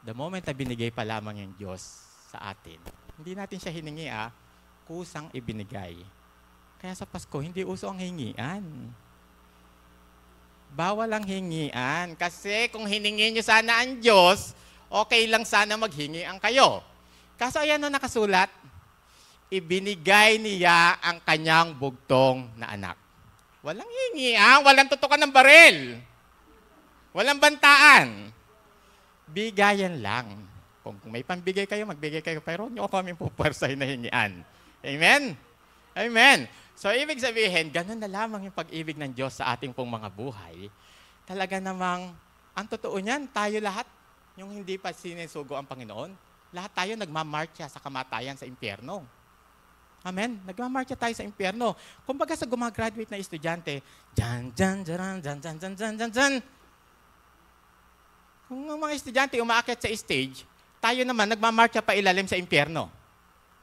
Speaker 4: The moment na binigay pa lamang yung Diyos sa atin, hindi natin siya hiningi kusang ibinigay. Kaya sa Pasko, hindi uso ang hingian. Bawal ang hingian. Kasi kung hiningi nyo sana ang Diyos, okay lang sana maghingi ang kayo. Kaso ayan na nakasulat, ibinigay niya ang kanyang bugtong na anak. Walang hingian, walang tutukan ng baril. Walang bantaan. Bigayan lang. Kung may pambigay kayo, magbigay kayo. Pero hindi ko kami pupwersahin na hingian. Amen? Amen. So, ibig sabihin, ganun na lamang yung pag-ibig ng Diyos sa ating pong mga buhay. Talaga namang, ang totoo niyan, tayo lahat, yung hindi pa sinusugo ang Panginoon, lahat tayo nagmamarcha sa kamatayan sa impyerno. Amen? Nagmamarcha tayo sa impyerno. Kumbaga sa gumagraduate na estudyante, dyan, dyan, dyan, dyan, dyan, dyan, dyan, dyan, dyan. Kung ang mga estudyante umaakyat sa stage, tayo naman nagmamarcha pa ilalim sa impyerno.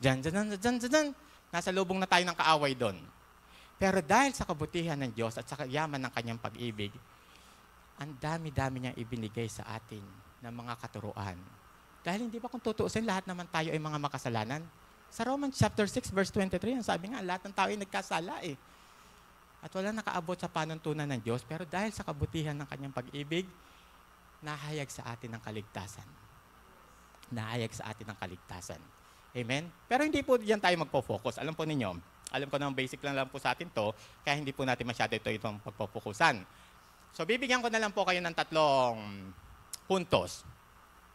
Speaker 4: Dyan, dyan, dyan, dyan, dyan, dyan. Nasa lubong na tayo ng kaaway doon. Pero dahil sa kabutihan ng Diyos at sa yaman ng kanyang pag-ibig, ang dami-dami niyang ibinigay sa atin ng mga katuruan. Dahil hindi ba kung tutuusin, lahat naman tayo ay mga makasalanan? Sa Romans chapter 6 verse 23, ang sabi nga, lahat ng tao ay nagkasala At wala nakaabot sa panuntunan ng Diyos, pero dahil sa kabutihan ng kanyang pag-ibig, nahayag sa atin ng kaligtasan. Nahayag sa atin ng kaligtasan. Amen? Pero hindi po diyan tayo magpo-focus. Alam po ninyo, alam ko naman basic lang po sa atin to, kaya hindi po natin masyado itong pagpo-focusan. So, bibigyan ko na lang po kayo ng 3 puntos.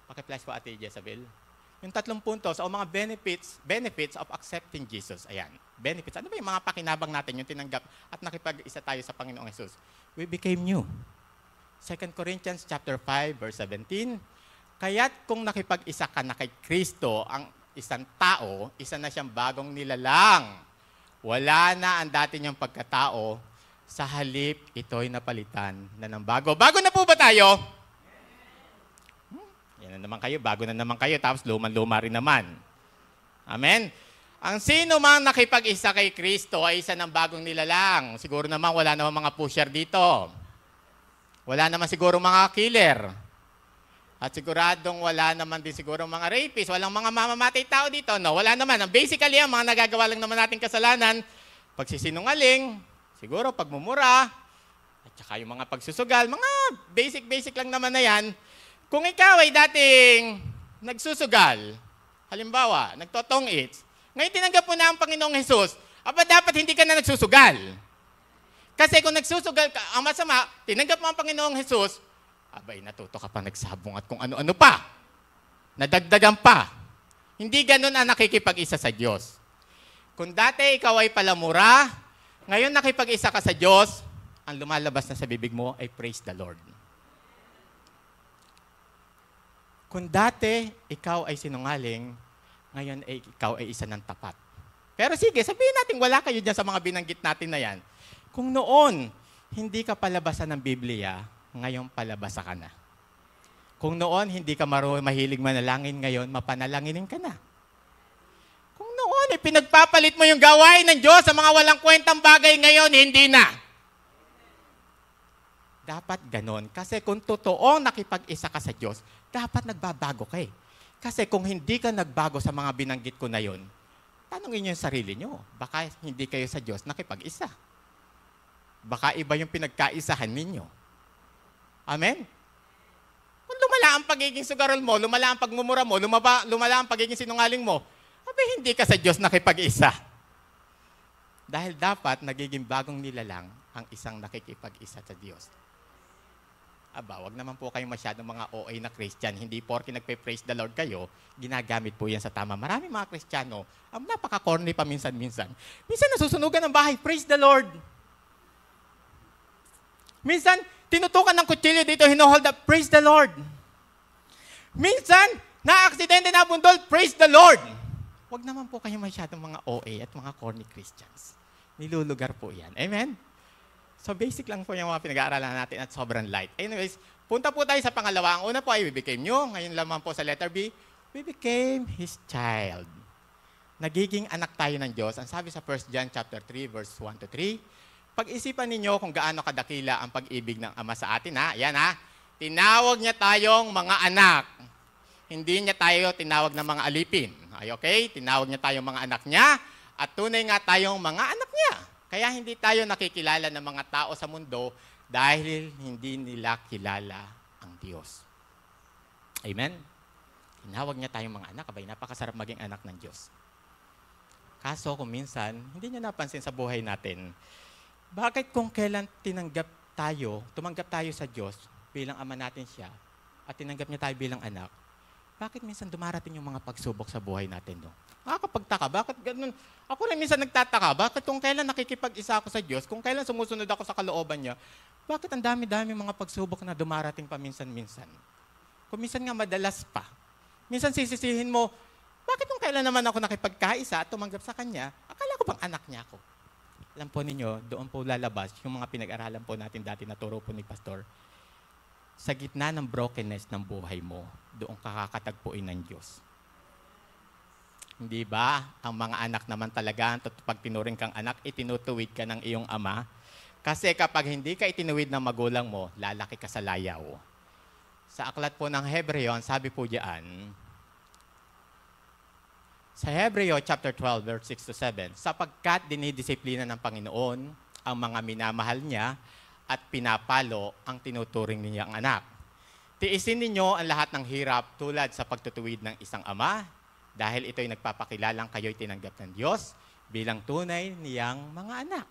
Speaker 4: Paki-flash po Ate Jezabel. Yung 3 puntos o mga benefits of accepting Jesus. Ayan, benefits. Ano ba yung mga pakinabang natin, yung tinanggap at nakipag-isa tayo sa Panginoong Jesus? We became new. 2 Corinthians chapter 5, verse 17. Kaya't kung nakipag-isa ka na kay Kristo, ang isang tao, isa na siyang bagong nilalang. Wala na ang dati niyang pagkatao, sa halip ito'y napalitan na ng bago. Bago na po ba tayo? Yan na naman kayo, bago na naman kayo, tapos luma-luma rin naman. Amen? Ang sino mang nakipag-isa kay Kristo ay isa ng bagong nilalang. Siguro naman wala naman mga pusher dito. Wala naman siguro mga killer. At siguradong wala naman din siguro mga rapist, walang mga mamamatay tao dito. No, wala naman. Basically, ang mga nagagawa lang naman nating kasalanan, pagsisinungaling, siguro pagmumura, at saka yung mga pagsusugal, mga basic lang naman na yan. Kung ikaw ay dating nagsusugal, halimbawa, nagtotong-its, ngayon tinanggap mo na ang Panginoong Jesus, aba dapat hindi ka na nagsusugal. Kasi kung nagsusugal ka, ang masama, tinanggap mo ang Panginoong Jesus, abay, natuto ka pa nagsabong at kung ano-ano pa. Nadagdagan pa. Hindi ganun ang nakikipag-isa sa Diyos. Kung dati ikaw ay palamura, ngayon nakipag-isa ka sa Diyos, ang lumalabas na sa bibig mo ay praise the Lord. Kung dati ikaw ay sinungaling, ngayon ay ikaw ay isa ng tapat. Pero sige, sabihin natin wala kayo dyan sa mga binanggit natin na yan. Kung noon, hindi ka palabasan ng Biblia, ngayon palabasa ka na. Kung noon, hindi ka mahilig manalangin, ngayon mapanalanginin ka na. Kung noon, pinagpapalit mo yung gawain ng Diyos sa mga walang kwentang bagay, ngayon, hindi na. Dapat ganon. Kasi kung totoong nakipag-isa ka sa Diyos, dapat nagbabago ka Kasi kung hindi ka nagbago sa mga binanggit ko na yon, tanongin niyo yung sarili niyo. Baka hindi kayo sa Diyos nakipag-isa. Baka iba yung pinagkaisahan ninyo. Amen? Kung lumala ang pagiging sugarol mo, lumala ang pagmumura mo, lumala ang pagiging sinungaling mo, abay hindi ka sa Diyos nakipag-isa. Dahil dapat nagiging bagong nilalang ang isang nakikipag-isa sa Diyos. Aba, wag naman po kayong masyadong mga OA na Christian. Hindi porke nagpe-praise the Lord kayo, ginagamit po yan sa tama. Maraming mga Kristiyano, napaka-corny pa minsan-minsan. Minsan nasusunugan ng bahay, praise the Lord. Minsan, tinutukan ng kutsilyo dito, hinohold up, praise the Lord. Minsan, na-aksidente na bundol, praise the Lord. Wag naman po kayo masyadong mga OA at mga corny Christians. Nilulugar po yan. Amen? So basic lang po yung mga pinag-aaralan natin at sobrang light. Anyways, punta po tayo sa pangalawa. Ang una po ay we became new. Ngayon lamang po sa letter B, We became His child. Nagiging anak tayo ng Diyos. Ang sabi sa 1 John chapter 3, verse 1 to 3, pag-isipan ninyo kung gaano kadakila ang pag-ibig ng Ama sa atin, ha? Ayan, ha? Tinawag niya tayong mga anak. Hindi niya tayo tinawag na mga alipin. Ay, okay? Tinawag niya tayong mga anak niya at tunay nga tayong mga anak niya. Kaya hindi tayo nakikilala ng mga tao sa mundo dahil hindi nila kilala ang Diyos. Amen? Tinawag niya tayong mga anak. Abay, napakasarap maging anak ng Diyos. Kaso kung minsan, hindi niya napansin sa buhay natin, bakit kung kailan tumanggap tayo sa Diyos bilang ama natin siya at tinanggap niya tayo bilang anak, bakit minsan dumarating yung mga pagsubok sa buhay natin, no? Nakakapagtaka, bakit ganun? Ako rin minsan nagtataka, bakit kung kailan nakikipag-isa ako sa Diyos, kung kailan sumusunod ako sa kalooban niya, bakit ang dami-dami mga pagsubok na dumarating pa minsan-minsan? Kung minsan nga madalas pa. Minsan sisisihin mo, bakit kung kailan naman ako nakipagkaisa at tumanggap sa Kanya, akala ko bang anak niya ako? Alam po ninyo, doon po lalabas yung mga pinag-aralan po natin dati na turo po ni Pastor. Sa gitna ng brokenness ng buhay mo, doon kakatagpuin ng Diyos. Hindi ba? Ang mga anak naman talaga, pag tinuring kang anak, itinutuwid ka ng iyong ama. Kasi kapag hindi ka itinuwid ng magulang mo, lalaki ka sa layaw. Sa aklat po ng Hebreo, sabi po diyan, sa Hebreo chapter 12, verse 6 to 7, sapagkat dinidisiplina ng Panginoon ang mga minamahal niya at pinapalo ang tinuturing niyang anak. Tiisin ninyo ang lahat ng hirap tulad sa pagtutuwid ng isang ama dahil ito'y nagpapakilalang kayo'y tinanggap ng Diyos bilang tunay niyang mga anak.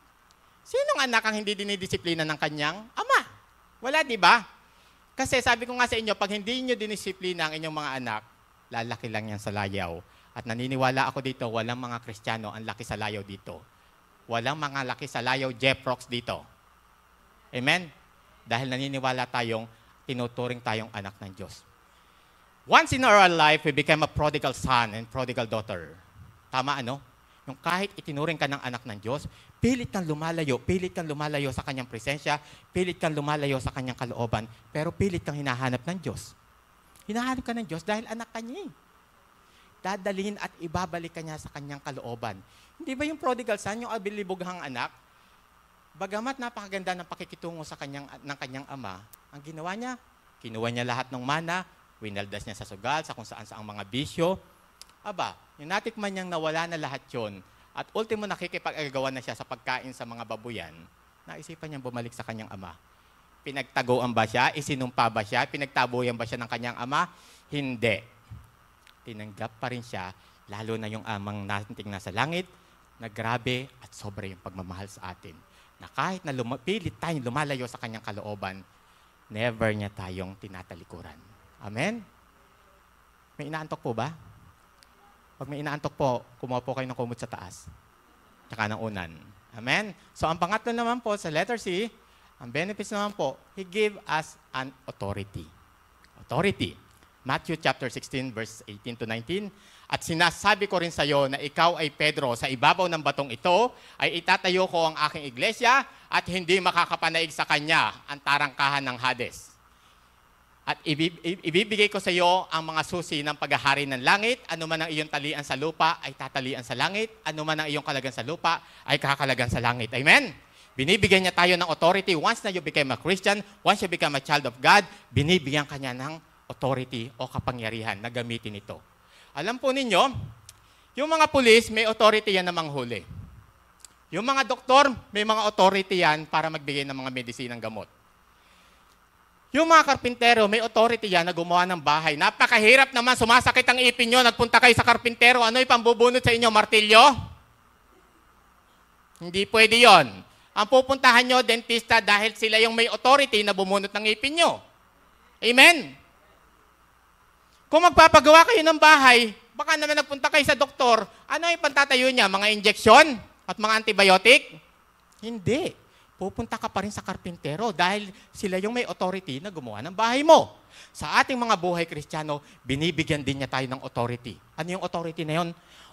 Speaker 4: Sinong anak ang hindi dinidisiplina ng kanyang ama? Wala, di ba? Kasi sabi ko nga sa inyo, pag hindi nyo dinisiplina ang inyong mga anak, lalaki lang yan sa layaw. At naniniwala ako dito, walang mga Kristiyano ang laki sa layaw dito. Walang mga laki sa layaw Jeprox dito. Amen? Dahil naniniwala tayong tinuturing tayong anak ng Diyos. Once in our life, we became a prodigal son and prodigal daughter. Tama ano? Yung kahit itinuring ka ng anak ng Diyos, pilit kang lumalayo sa kanyang presensya, pilit kang lumalayo sa kanyang kalooban, pero pilit kang hinahanap ng Diyos. Hinahanap ka ng Diyos dahil anak ka niya. Dadalhin at ibabalik ka niya sa kanyang kalooban. Hindi ba yung prodigal son, yung abilibughang anak, bagamat napakaganda ng pakikitungo ng kanyang ama, ang ginawa niya, kinuha niya lahat ng mana, winaldas niya sa sugal, sa kung saan-saang mga bisyo. Aba, yung natikman niyang nawala na lahat yun, at ultimo nakikipag-agawan na siya sa pagkain sa mga babuyan, naisipan niyang bumalik sa kanyang ama. Pinagtaguan ba siya? Isinumpa ba siya? Pinagtabuyan ba siya ng kanyang ama? Hindi. Tinanggap pa rin siya, lalo na yung amang nating nasa langit, na grabe at sobra yung pagmamahal sa atin. Na kahit na pilit tayong lumalayo sa kanyang kalooban, never niya tayong tinatalikuran. Amen? May inaantok po ba? Pag may inaantok po, kumuha po kayo ng kumot sa taas. Tsaka ng unan. Amen? So ang pangatlo naman po sa letter C, ang benefits naman po, He gave us an authority. Authority. Matthew chapter 16, verse 18 to 19. At sinasabi ko rin sa iyo na ikaw ay Pedro, sa ibabaw ng batong ito ay itatayo ko ang aking iglesia at hindi makakapanaig sa kanya ang tarangkahan ng Hades. At ibibigay ko sa iyo ang mga susi ng paghahari ng langit. Ano man ang iyong talian sa lupa ay tatalian sa langit. Ano man ang iyong kalagan sa lupa ay kakalagan sa langit. Amen? Binibigyan niya tayo ng authority. Once na you became a Christian, once you become a child of God, binibigyan ka niya ng authority o kapangyarihan na gamitin ito. Alam po ninyo, yung mga pulis, may authority yan na manghuli. Yung mga doktor, may mga authority yan para magbigay ng mga medisinang gamot. Yung mga karpintero, may authority yan na gumawa ng bahay. Napakahirap naman, sumasakit ang ipin nyo, nagpunta kayo sa karpintero, ano yung pambubunot sa inyo, martilyo? Hindi pwede yon. Ang pupuntahan nyo, dentista, dahil sila yung may authority na bumunot ng ipin nyo. Amen? Kung magpapagawa kayo ng bahay, baka naman nagpunta kayo sa doktor, ano yung pantatayo niya? Mga injeksyon at mga antibiotic? Hindi. Pupunta ka pa rin sa karpintero dahil sila yung may authority na gumawa ng bahay mo. Sa ating mga buhay Kristiyano, binibigyan din niya tayo ng authority. Ano yung authority na yun?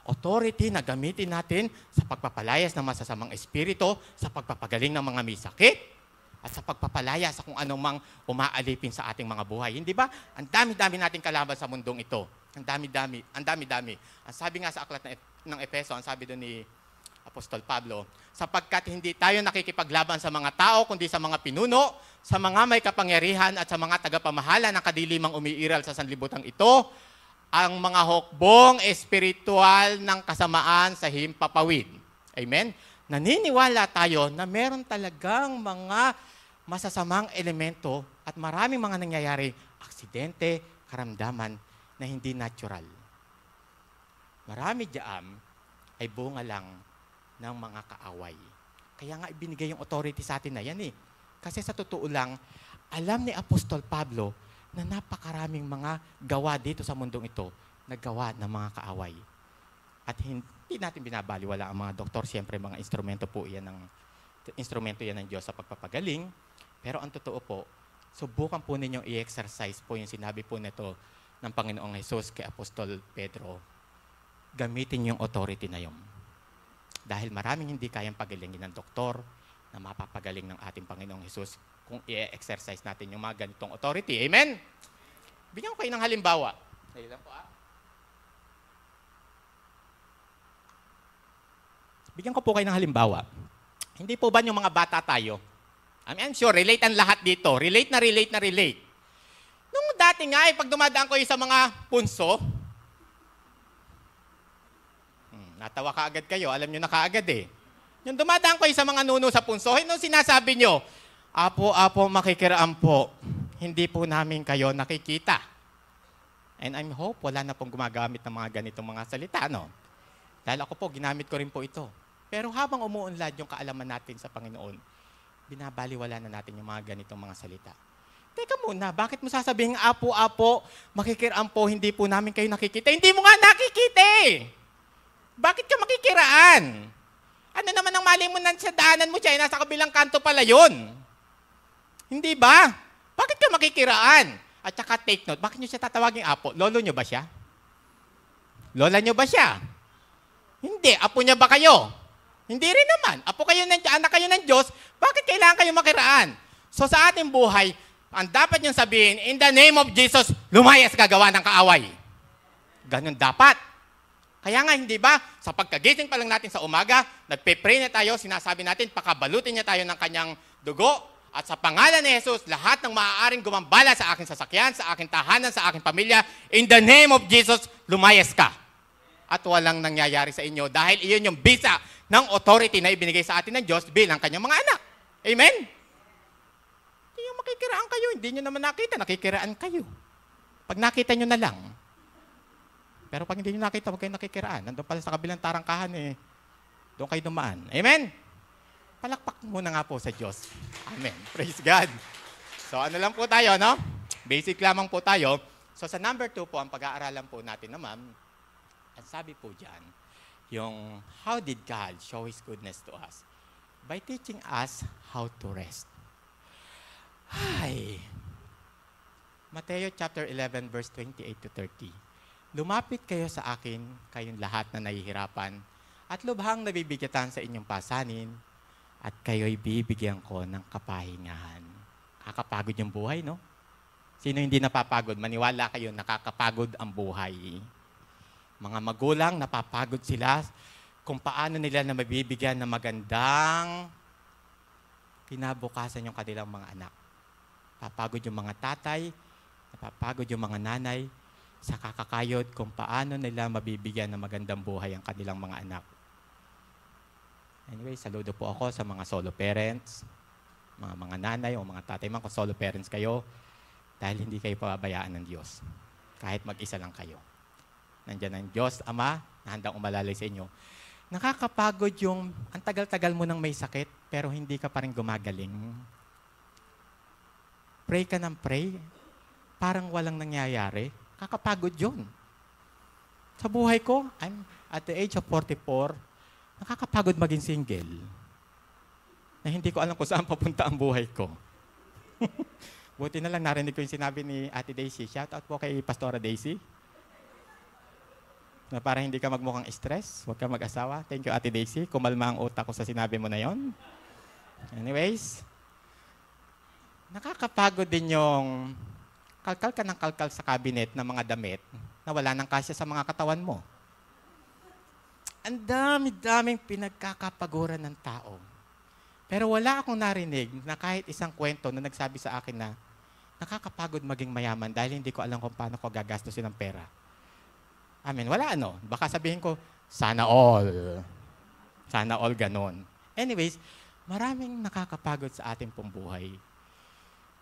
Speaker 4: Authority na gamitin natin sa pagpapalayas ng masasamang espiritu, sa pagpapagaling ng mga may sakit, at sa pagpapalaya sa kung anong mang umaalipin sa ating mga buhay. Hindi ba? Ang dami-dami nating kalaban sa mundong ito. Ang dami-dami. Ang sabi nga sa aklat ng Efeso, ang sabi doon ni Apostol Pablo, sapagkat hindi tayo nakikipaglaban sa mga tao, kundi sa mga pinuno, sa mga may kapangyarihan at sa mga tagapamahala ng kadilimang umiiral sa sanlibutan ito, ang mga hukbong espiritual ng kasamaan sa himpapawid. Amen? Naniniwala tayo na meron talagang mga masasamang elemento at maraming mga nangyayari, aksidente, karamdaman na hindi natural. Marami diyan ay bunga lang ng mga kaaway. Kaya nga ibinigay yung authority sa atin na yan eh. Kasi sa totoo lang, alam ni Apostol Pablo na napakaraming mga gawa dito sa mundong ito na gawa ng mga kaaway. At hindi natin binabaliwala ang mga doktor. Siyempre, mga instrumento yan ng Diyos sa pagpapagaling. Pero ang totoo po, subukan po ninyong i-exercise po yung sinabi po nito ng Panginoong Jesus kay Apostol Pedro. Gamitin yung authority na yun. Dahil maraming hindi kayang pagalingin ng doktor na mapapagaling ng ating Panginoong Jesus kung i-exercise natin yung mga ganitong authority. Amen? Bigyan ko kayo ng halimbawa. Dahil lang po Bigyan ko po kayo ng halimbawa. Hindi po ba yung mga bata tayo? I'm sure, relate ang lahat dito. Relate. Nung dati nga, pag dumadaan ko sa mga punso, natawa ka agad kayo, alam nyo na kaagad eh. Yung dumadaan ko sa mga nuno sa punso, nung sinasabi nyo, Apo, makikiraan po, hindi po namin kayo nakikita. And I'm hope, wala na pong gumagamit ng mga ganitong mga salita, no? Dahil ako po, ginamit ko rin po ito. Pero habang umuunlad yung kaalaman natin sa Panginoon, binabaliwala na natin yung mga ganitong mga salita. Teka muna, bakit mo sasabihin, Apo, makikiraan po, hindi po namin kayo nakikita? Hindi mo nga nakikita eh! Bakit ka makikiraan? Ano naman ang mali mo sa daanan mo siya? Nasa kabilang kanto pala yun. Hindi ba? Bakit ka makikiraan? At saka take note, bakit nyo siya tatawagin Apo? Lolo nyo ba siya? Lola nyo ba siya? Hindi. Apo niya ba kayo? Hindi rin naman. Apo kayo anak kayo ng Diyos, bakit kailangan kayo makiraan? So sa ating buhay, ang dapat niyong sabihin, in the name of Jesus, lumayas gagawa ng kaaway. Ganun dapat. Kaya nga, hindi ba, sa pagkagising pa lang natin sa umaga, nagpe-pray na tayo, sinasabi natin, pakabalutin niya tayo ng kanyang dugo, at sa pangalan ni Jesus, lahat ng maaaring gumambala sa aking sasakyan, sa aking tahanan, sa aking pamilya, in the name of Jesus, lumayas ka. At walang nangyayari sa inyo dahil iyon yung bisa ng authority na ibinigay sa atin ng Diyos bilang kanyang mga anak. Amen? Hindi nyo makikiraan kayo, hindi nyo naman nakikiraan kayo. Pag nakita nyo na lang. Pero pag hindi nyo nakita, huwag kayo nakikiraan. Nandun pala sa kabilang tarangkahan doon kayo dumaan. Amen? Palakpak muna nga po sa Diyos. Amen. Praise God. So ano lang po tayo, no? Basic lamang po tayo. So sa number 2 po, ang pag-aaralan po natin naman, ang sabi po dyan, yung how did God show His goodness to us? By teaching us how to rest. Hi. Mateo chapter 11 verse 28 to 30. Lumapit kayo sa akin, kayong lahat na nahihirapan, at lubhang nabibigatan sa inyong pasanin, at kayo'y bibigyan ko ng kapahingahan. Kakapagod yung buhay, no? Sino hindi napapagod? Maniwala kayo, nakakapagod ang buhay. Mga magulang, napapagod sila kung paano nila na mabibigyan ng magandang kinabukasan yung kanilang mga anak. Napapagod yung mga tatay, napapagod yung mga nanay, sa kakakayod kung paano nila mabibigyan ng magandang buhay ang kanilang mga anak. Anyway, saludo po ako sa mga solo parents, mga nanay o mga tatay man kung solo parents kayo, dahil hindi kayo pababayaan ng Diyos. Kahit mag-isa lang kayo. Nandiyan ang Diyos, Ama, na handang umalalay sa inyo. Nakakapagod yung, ang tagal-tagal mo nang may sakit, pero hindi ka pa rin gumagaling. Pray ka ng pray, parang walang nangyayari. Kakapagod yun. Sa buhay ko, I'm at the age of 44, nakakapagod maging single. Na hindi ko alam kung saan papunta ang buhay ko. Buti na lang narinig ko yung sinabi ni Ate Daisy. Shout out po kay Pastora Daisy. Na para hindi ka magmukhang stress, huwag ka mag-asawa. Thank you, Ate Daisy. Kumalma ang utak ko sa sinabi mo na yon. Anyways, Nakakapagod din yung kalkal ka ng kalkal sa cabinet ng mga damit na wala nang kasya sa mga katawan mo. Ang dami-daming pinagkakapaguran ng tao. Pero wala akong narinig na kahit isang kwento na nagsabi sa akin na nakakapagod maging mayaman dahil hindi ko alam kung paano ko gagastusin ang pera. Amen. Wala ano. Baka sabihin ko, sana all. Sana all ganon. Anyways, maraming nakakapagod sa ating pong buhay.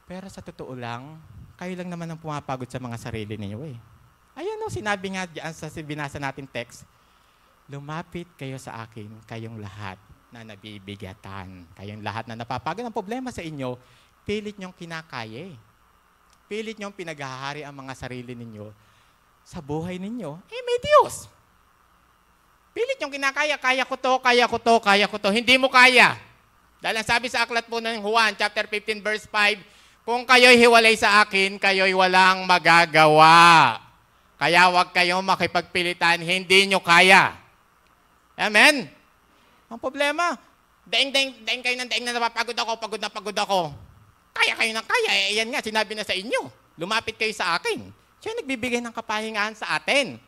Speaker 4: Pero sa totoo lang, kayo lang naman ang pumapagod sa mga sarili ninyo eh. Ayun o, sinabi nga diyan sa binasa natin text, lumapit kayo sa akin, kayong lahat na nabibigatan. Kayong lahat na napapagod. Ang problema sa inyo, pilit nyong kinakaya eh. Pilit nyong pinaghahari ang mga sarili ninyo sa buhay ninyo. Eh, may Diyos. Pilit nyong kinakaya, kaya ko to, kaya ko to, kaya ko to. Hindi mo kaya. Dahil ang sabi sa aklat po ng Juan, chapter 15, verse 5, kung kayo'y hiwalay sa akin, kayo'y walang magagawa. Kaya huwag kayong makipagpilitan, hindi nyo kaya. Amen? Ang problema, daing kayo ng daing na napapagod ako, pagod ako. Kaya kayo ng kaya. Eh, yan nga, sinabi na sa inyo. Lumapit kayo sa akin. Siya nagbibigay ng kapahingahan sa atin.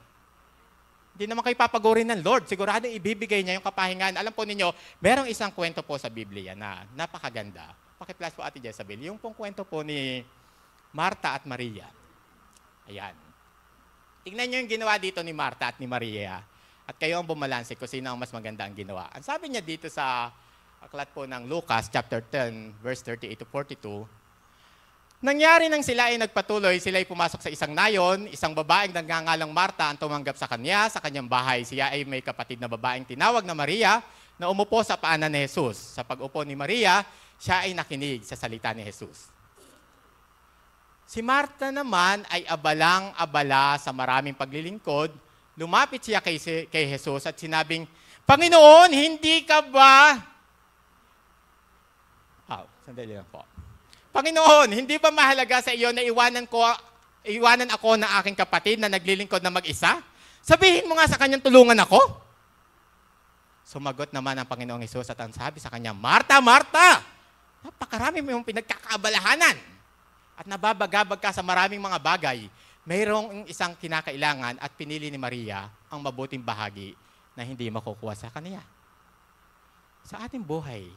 Speaker 4: Hindi naman kayo papagurin ng Lord. Sigurado ibibigay niya yung kapahingahan. Alam po ninyo, merong isang kwento po sa Biblia na napakaganda. Pakiplas po Ate Jezabel. Yung pong kwento po ni Marta at Maria. Ayan. Tignan niyo yung ginawa dito ni Marta at ni Maria. At kayo ang bumalanse kung sino ang mas maganda ang ginawa. Ang sabi niya dito sa aklat po ng Lucas, chapter 10, verse 38 to 42, nangyari nang sila ay nagpatuloy, sila ay pumasok sa isang nayon, isang babaeng nagngangalang Marta ang tumanggap sa kanya, sa kanyang bahay. Siya ay may kapatid na babaeng tinawag na Maria na umupo sa paanan ni Jesus. Sa pag-upo ni Maria, siya ay nakinig sa salita ni Jesus. Si Marta naman ay abalang-abala sa maraming paglilingkod. Lumapit siya kay Jesus at sinabing, Panginoon, hindi ka ba... sandali lang po. Panginoon, hindi ba mahalaga sa iyo na iwanan ako ng aking kapatid na naglilingkod na mag-isa? Sabihin mo nga sa kanyang tulungan ako. Sumagot naman ang Panginoong Jesus at ang sabi sa kanya, Marta, Marta! Napakarami mo yung pinagkakaabalahanan at nababagabag ka sa maraming mga bagay. Mayroong isang kinakailangan at pinili ni Maria ang mabuting bahagi na hindi makukuha sa kanya. Sa ating buhay,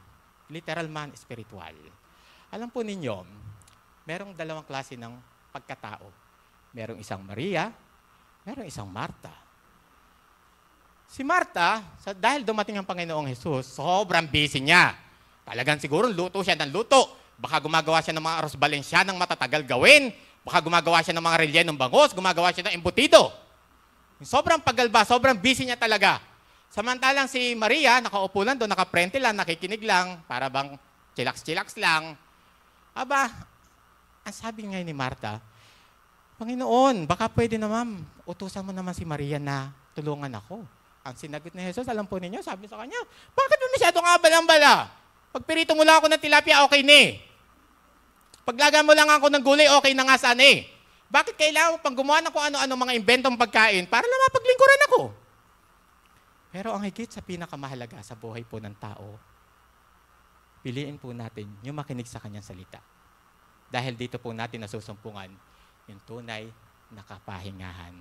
Speaker 4: literal man, spiritual. Alam po ninyo, merong dalawang klase ng pagkatao. Merong isang Maria, merong isang Marta. Si Marta, dahil dumating ang Panginoong Jesus, sobrang busy niya. Talagang siguro luto siya ng luto. Baka gumagawa siya ng mga arroz Valencianang matatagal gawin. Baka gumagawa siya ng mga rellenong bangos, gumagawa siya ng embutido. Sobrang pagalba, sobrang busy niya talaga. Samantalang si Maria, nakaupo lang doon, nakaprente lang, nakikinig lang, para bang chillax-chillax lang. Aba, ang sabi ngayon ni Marta, Panginoon, baka pwede naman, utusan mo naman si Maria na tulungan ako. Ang sinagot ni Jesus, alam po ninyo, sabi sa kanya, bakit mo masyadong abalang-bala? Pagpirito mo lang ako ng tilapia, okay na. Paglagan mo lang ako ng gulay, okay na nga sana eh. Bakit kailangan mo pang gumawa ng kung ano-ano mga inventong pagkain para lang mapaglingkuran ako? Pero ang higit sa pinakamahalaga sa buhay po ng tao, piliin po natin yung makinig sa kanyang salita. Dahil dito po natin nasusumpungan yung tunay na kapahingahan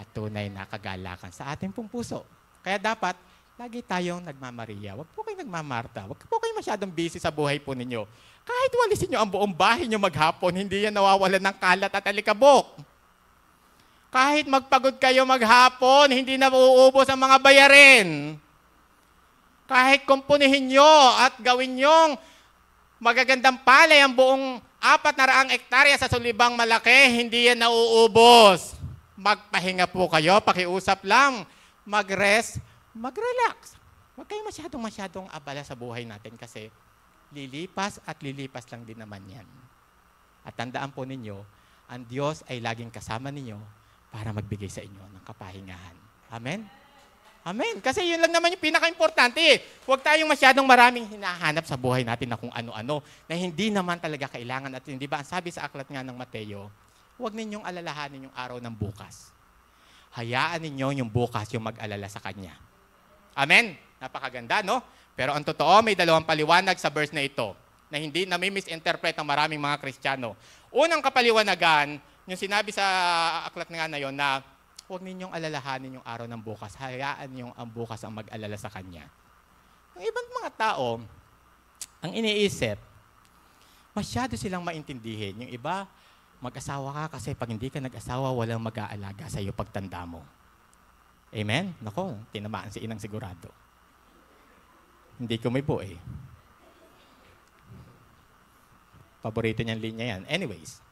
Speaker 4: at tunay na kagalakan sa ating pong puso. Kaya dapat, lagi tayong nagmamariya. Huwag po kayong nagmamarta. Huwag po kayong masyadong busy sa buhay po ninyo. Kahit walisin nyo ang buong bahay nyo maghapon, hindi yan nawawalan ng kalat at alikabok. Kahit magpagod kayo maghapon, hindi na uuubos ang mga bayarin. Kahit kumpunihin nyo at gawin nyong magagandang palay ang buong 400 hektarya sa sulibang malaki, hindi yan nauubos. Magpahinga po kayo, pakiusap lang, mag-rest, mag-relax. Huwag kayong masyadong abala sa buhay natin kasi lilipas at lilipas lang din naman yan. At tandaan po ninyo, ang Diyos ay laging kasama ninyo para magbigay sa inyo ng kapahingahan. Amen? Amen. Kasi yun lang naman yung pinaka-importante. Huwag tayong masyadong maraming hinahanap sa buhay natin na kung ano-ano na hindi naman talaga kailangan. At hindi ba, ang sabi sa aklat nga ng Mateo, huwag ninyong alalahanin yung araw ng bukas. Hayaan ninyo yung bukas yung mag-alala sa Kanya. Amen? Napakaganda, no? Pero ang totoo, may dalawang paliwanag sa verse na ito na hindi nami-misinterpret ng maraming mga Kristiyano. Unang kapaliwanagan, yung sinabi sa aklat nga na yon na huwag ninyong alalahanin yung araw ng bukas, hayaan yung ang bukas ang mag-alala sa Kanya. Ang ibang mga tao, ang iniisip, masyado silang maintindihin. Yung iba, mag-asawa ka kasi pag hindi ka nag-asawa, walang mag-aalaga sa iyo pagtanda mo. Amen? Nako, tinamaan si Inang sigurado. Hindi ko may buo eh. Paborito niyang linya yan. Anyways,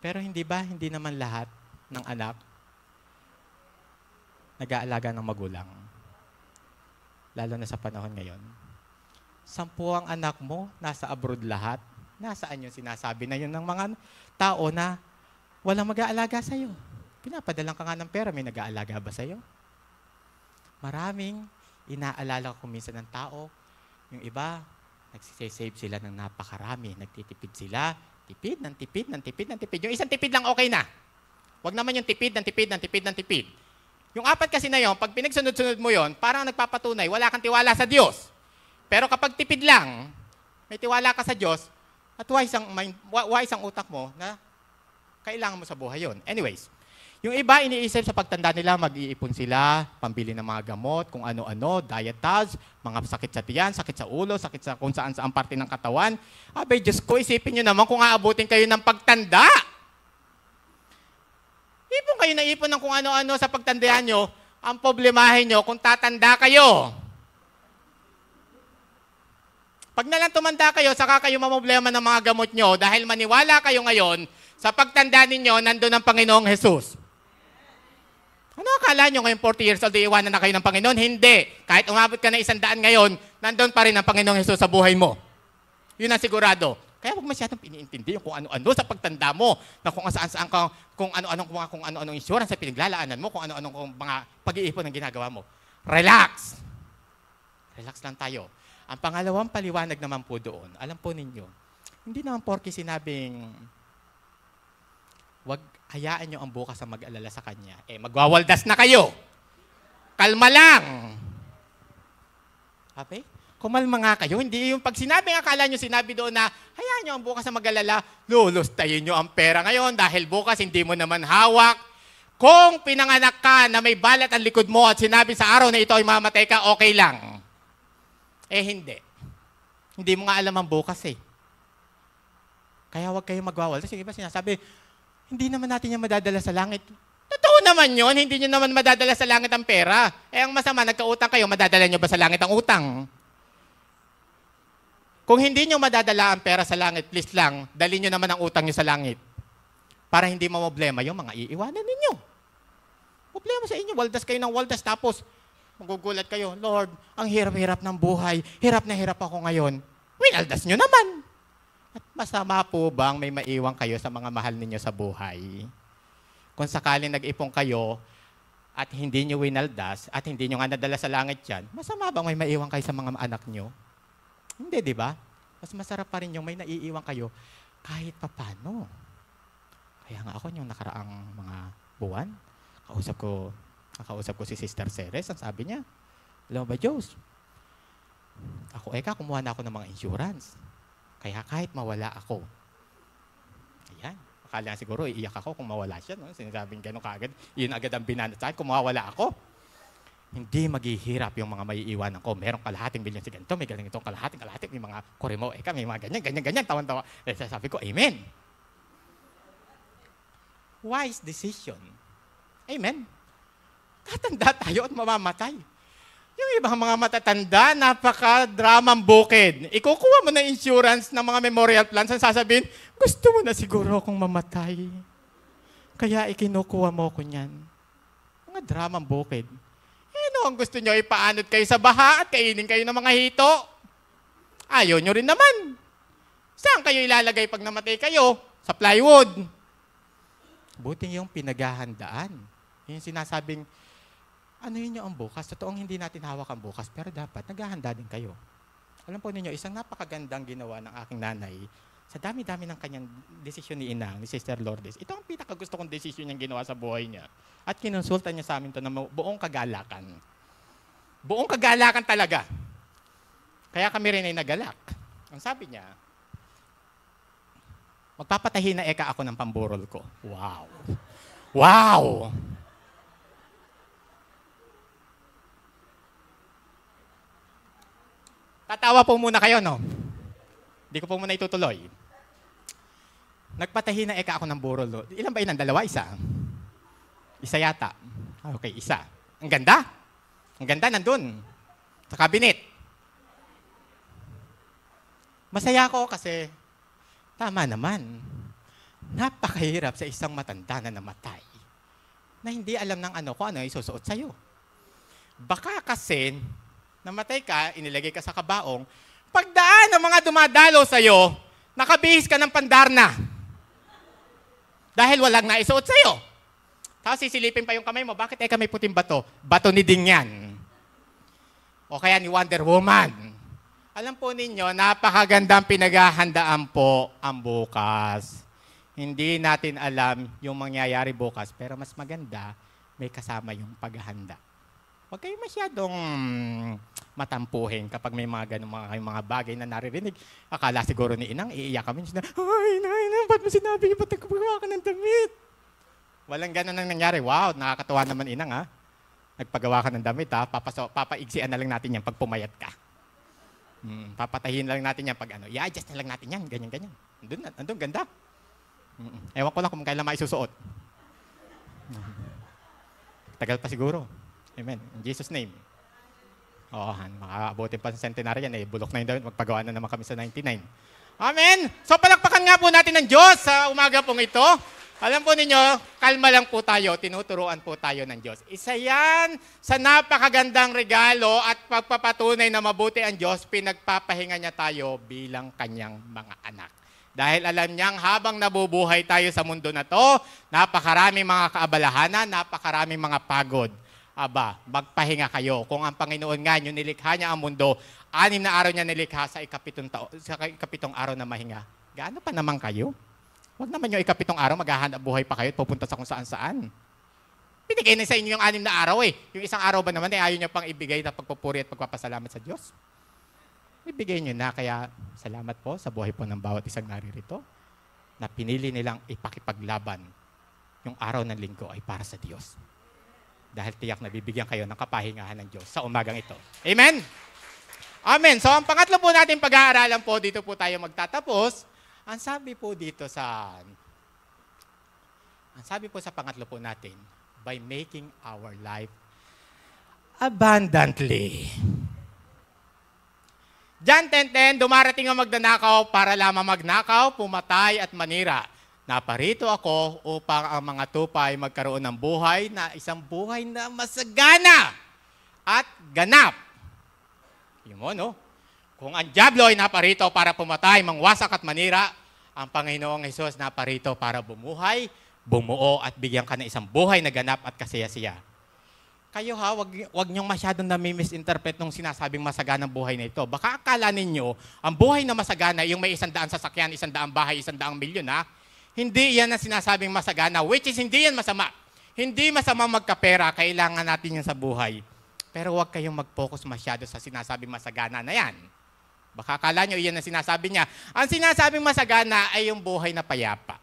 Speaker 4: pero hindi ba, hindi naman lahat ng anak nag-aalaga ng magulang? Lalo na sa panahon ngayon. 10 ang anak mo, nasa abroad lahat. Nasaan yung sinasabi na yun ng mga tao na walang mag-aalaga sa'yo? Pinapadalang ka nga ng pera, may nag-aalaga ba sa'yo? Maraming inaalala ko minsan ng tao, yung iba, nagsisave sila ng napakarami, nagtitipid sila, tipid, ng tipid, ng tipid, ng tipid. Yung isang tipid lang okay na. Huwag naman yung tipid, ng tipid, ng tipid, ng tipid. Yung 4 kasi na yun, pag pinagsunod-sunod mo yun, parang nagpapatunay, wala kang tiwala sa Diyos. Pero kapag tipid lang, may tiwala ka sa Diyos, at wise ang utak mo na kailangan mo sa buhay yun. Anyways, yung iba iniisip sa pagtanda nila, mag-iipon sila, pambili ng mga gamot, kung ano-ano, dietage, mga sakit sa tiyan, sakit sa ulo, sakit sa kung saan-saan parte ng katawan. Abay, Diyos ko, isipin nyo naman kung aabutin kayo ng pagtanda. Ipon kayo na ipon ng kung ano-ano sa pagtandaan nyo, ang problemahin nyo kung tatanda kayo. Pag nalang tumanda kayo, saka kayo mamblema ng mga gamot nyo dahil maniwala kayo ngayon, sa pagtanda ninyo, nandun ang Panginoong Jesus. Ano akala nyo ngayon 40 years old, iiwanan na kayo ng Panginoon? Hindi. Kahit umabot ka na 100 ngayon, nandun pa rin ang Panginoong Jesus sa buhay mo. Yun ang sigurado. Kaya huwag masyadong piniintindi kung ano-ano sa pagtanda mo, na kung saan-saan ka, kung ano-anong insurance sa pinaglalaanan mo, kung ano-anong mga pag-iipon ang ginagawa mo. Relax. Relax lang tayo. Ang pangalawang paliwanag naman po doon, alam po ninyo, hindi naman porke sinabing wag hayaan nyo ang bukas ang mag-alala sa Kanya. Magwawaldas na kayo. Kalma lang. Okay? Kumalma nga kayo. Hindi yung pag sinabi, akala nyo sinabi doon na hayaan nyo ang bukas ang mag-alala, lulustayin nyo ang pera ngayon dahil bukas hindi mo naman hawak. Kung pinanganak ka na may balat ang likod mo at sinabi sa araw na ito ay mamatay ka, okay lang. Hindi. Hindi mo nga alam ang bukas eh. Kaya huwag kayong magwawaldas. Sige ba sinasabi, hindi naman natin yung madadala sa langit. Totoo naman yun, hindi nyo naman madadala sa langit ang pera. Ang masama, nagkautang kayo, madadala nyo ba sa langit ang utang? Kung hindi nyo madadala ang pera sa langit, please lang, dali nyo naman ang utang nyo sa langit. Para hindi mamoblema yung mga iiwanan ninyo. Problema sa inyo, waldas kayo ng waldas, tapos magugulat kayo, Lord, ang hirap-hirap ng buhay, hirap na hirap ako ngayon. Winaldas nyo naman. At masama po bang may maiwan kayo sa mga mahal ninyo sa buhay? Kung sakaling nag-ipon kayo at hindi nyo winaldas at hindi nyo nga nadala sa langit yan, masama bang may maiwan kayo sa mga anak nyo? Hindi, di ba? Mas masarap pa rin yung may naiiwan kayo kahit papano. Kaya nga ako yung nakaraang mga buwan, kakausap ko si Sister Ceres, ang sabi niya, alam mo ba, Diyos? Ako, kumuha na ako ng mga insurance. Kaya kahit mawala ako, ayan, akala siguro iiyak ako kung mawala siya, no? Sinasabing gano'n kaagad, yun agad ang binanat sa akin, kung mawala ako, hindi maghihirap yung mga maiiwanan ko. Merong kalahating bilyon si ganito, may galing itong kalahating, may mga koremo, may mga ganyan, tawan-tawa. Sabi ko, Amen. Wise decision. Amen. Tatanda tayo at mamamatay. Yung ibang mga matatanda, napaka-dramang bukid. Ikukuha mo na insurance ng mga memorial plans ang sasabihin, gusto mo na siguro akong mamatay. Kaya ikinukuha mo ko niyan. Mga dramang bukid. Ano ang gusto nyo? Ipaanod kayo sa baha at kainin kayo ng mga hito? Ayaw nyo rin naman. Saan kayo ilalagay pag namatay kayo? Sa plywood. Buti yung pinaghahandaan. Yung sinasabing, ano yun yung ang bukas? Totoong hindi natin hawak ang bukas, pero dapat naghahanda din kayo. Alam po ninyo, isang napakagandang ginawa ng aking nanay, sa dami-dami ng kanyang desisyon ni Inang, ni Sister Lourdes, ito ang pinakagusto kong desisyon niyang ginawa sa buhay niya. At kinonsulta niya sa amin ito na buong kagalakan. Buong kagalakan talaga. Kaya kami rin ay nagalak. Ang sabi niya, magpapatahi na eka ako ng pamburol ko. Wow! Wow! Tatawa po muna kayo, no? Hindi ko po muna itutuloy. Nagpatahi na eka ako ng burol. Ilan ba ilan? Dalawa? Isa? Isa yata. Okay, isa. Ang ganda. Ang ganda nandun. Sa cabinet. Masaya ako kasi tama naman. Napakahirap sa isang matanda na namatay na hindi alam ng kung ano isusuot sa'yo. Baka kasi namatay ka, inilagay ka sa kabaong, pagdaan ng mga dumadalo sa'yo, nakabihis ka ng pandarna. Dahil walang naisuot sa'yo. Tapos sisilipin pa yung kamay mo, bakit may puting bato? Bato ni Ding yan. O kaya ni Wonder Woman. Alam po ninyo, napakagandang pinaghahandaan po ang bukas. Hindi natin alam yung mangyayari bukas, pero mas maganda, may kasama yung paghahanda. Huwag kayo masyadong matampuhin kapag may mga ganung mga bagay na naririnig. Akala siguro ni Inang, iiyak kami. Ay, Inang, ba't mo sinabi? Ba't nagpagawa ka ng damit? Walang ganun ang nangyari. Wow, nakakatawa naman, Inang, ha? Nagpagawa ka ng damit, ha? Papaigsian na lang natin yan pag pumayat ka. Papatahin na lang natin yan pag i-adjust na lang natin yan, ganyan-ganyan. Andun, ganda. Ewan ko lang kung kailan maisusuot. Tagal pa siguro. Amen. In Jesus' name. Oo, makakabutin pa sa centenary yan. Bulok na yung damit. Magpagawa na naman kami sa 99. Amen! So palakpakan nga po natin ng Diyos sa umaga pong ito. Alam po ninyo, kalma lang po tayo. Tinuturuan po tayo ng Diyos. Isa yan sa napakagandang regalo at pagpapatunay na mabuti ang Diyos, pinagpapahinga niya tayo bilang kanyang mga anak. Dahil alam niyang habang nabubuhay tayo sa mundo na to, napakaraming mga kaabalahanan, napakaraming mga pagod. Aba, magpahinga kayo. Kung ang Panginoon nga nyo, nilikha niya ang mundo, 6 na araw niya nilikha sa ikapitong araw na mahinga. Gaano pa naman kayo? Huwag naman yung ikapitong araw, maghahanap buhay pa kayo at pupunta sa kung saan-saan. Binigay na sa inyo yung 6 na araw eh. Yung isang araw ba naman ayaw niyo pang ibigay na pagpupuri at pagpapasalamat sa Diyos? Ibigay niyo na, kaya salamat po sa buhay po ng bawat isang naririto na pinili nilang ipakipaglaban. Yung araw ng linggo ay para sa Diyos. Dahil tiyak na bibigyan kayo ng kapahingahan ng Diyos sa umagang ito. Amen? Amen. So ang pangatlo po natin pag-aaralan po, dito po tayo magtatapos. Ang sabi po sa pangatlo po natin, by making our life abundantly. John 10:10, dumarating ang magnanakaw para lamang magnakaw, pumatay at manira. Naparito ako upang ang mga tupa ay magkaroon ng buhay na isang buhay na masagana at ganap. Yun mo, no? Kung ang dyablo ay naparito para pumatay, mangwasak at manira, ang Panginoong Hesus naparito para bumuhay, bumuo at bigyan ka ng isang buhay na ganap at kasaya-siya. Kayo wag niyong masyadong nami-misinterpret nung sinasabing masaganang buhay na ito. Baka akala ninyo, ang buhay na masagana, yung may 100 sasakyan, 100 bahay, 100 milyon, ha? Hindi yan ang sinasabing masagana, which is hindi yan masama. Hindi masama magkapera, kailangan natin yan sa buhay. Pero huwag kayong mag-focus masyado sa sinasabing masagana na yan. Baka akala nyo, iyan ang sinasabi niya. Ang sinasabing masagana ay yung buhay na payapa.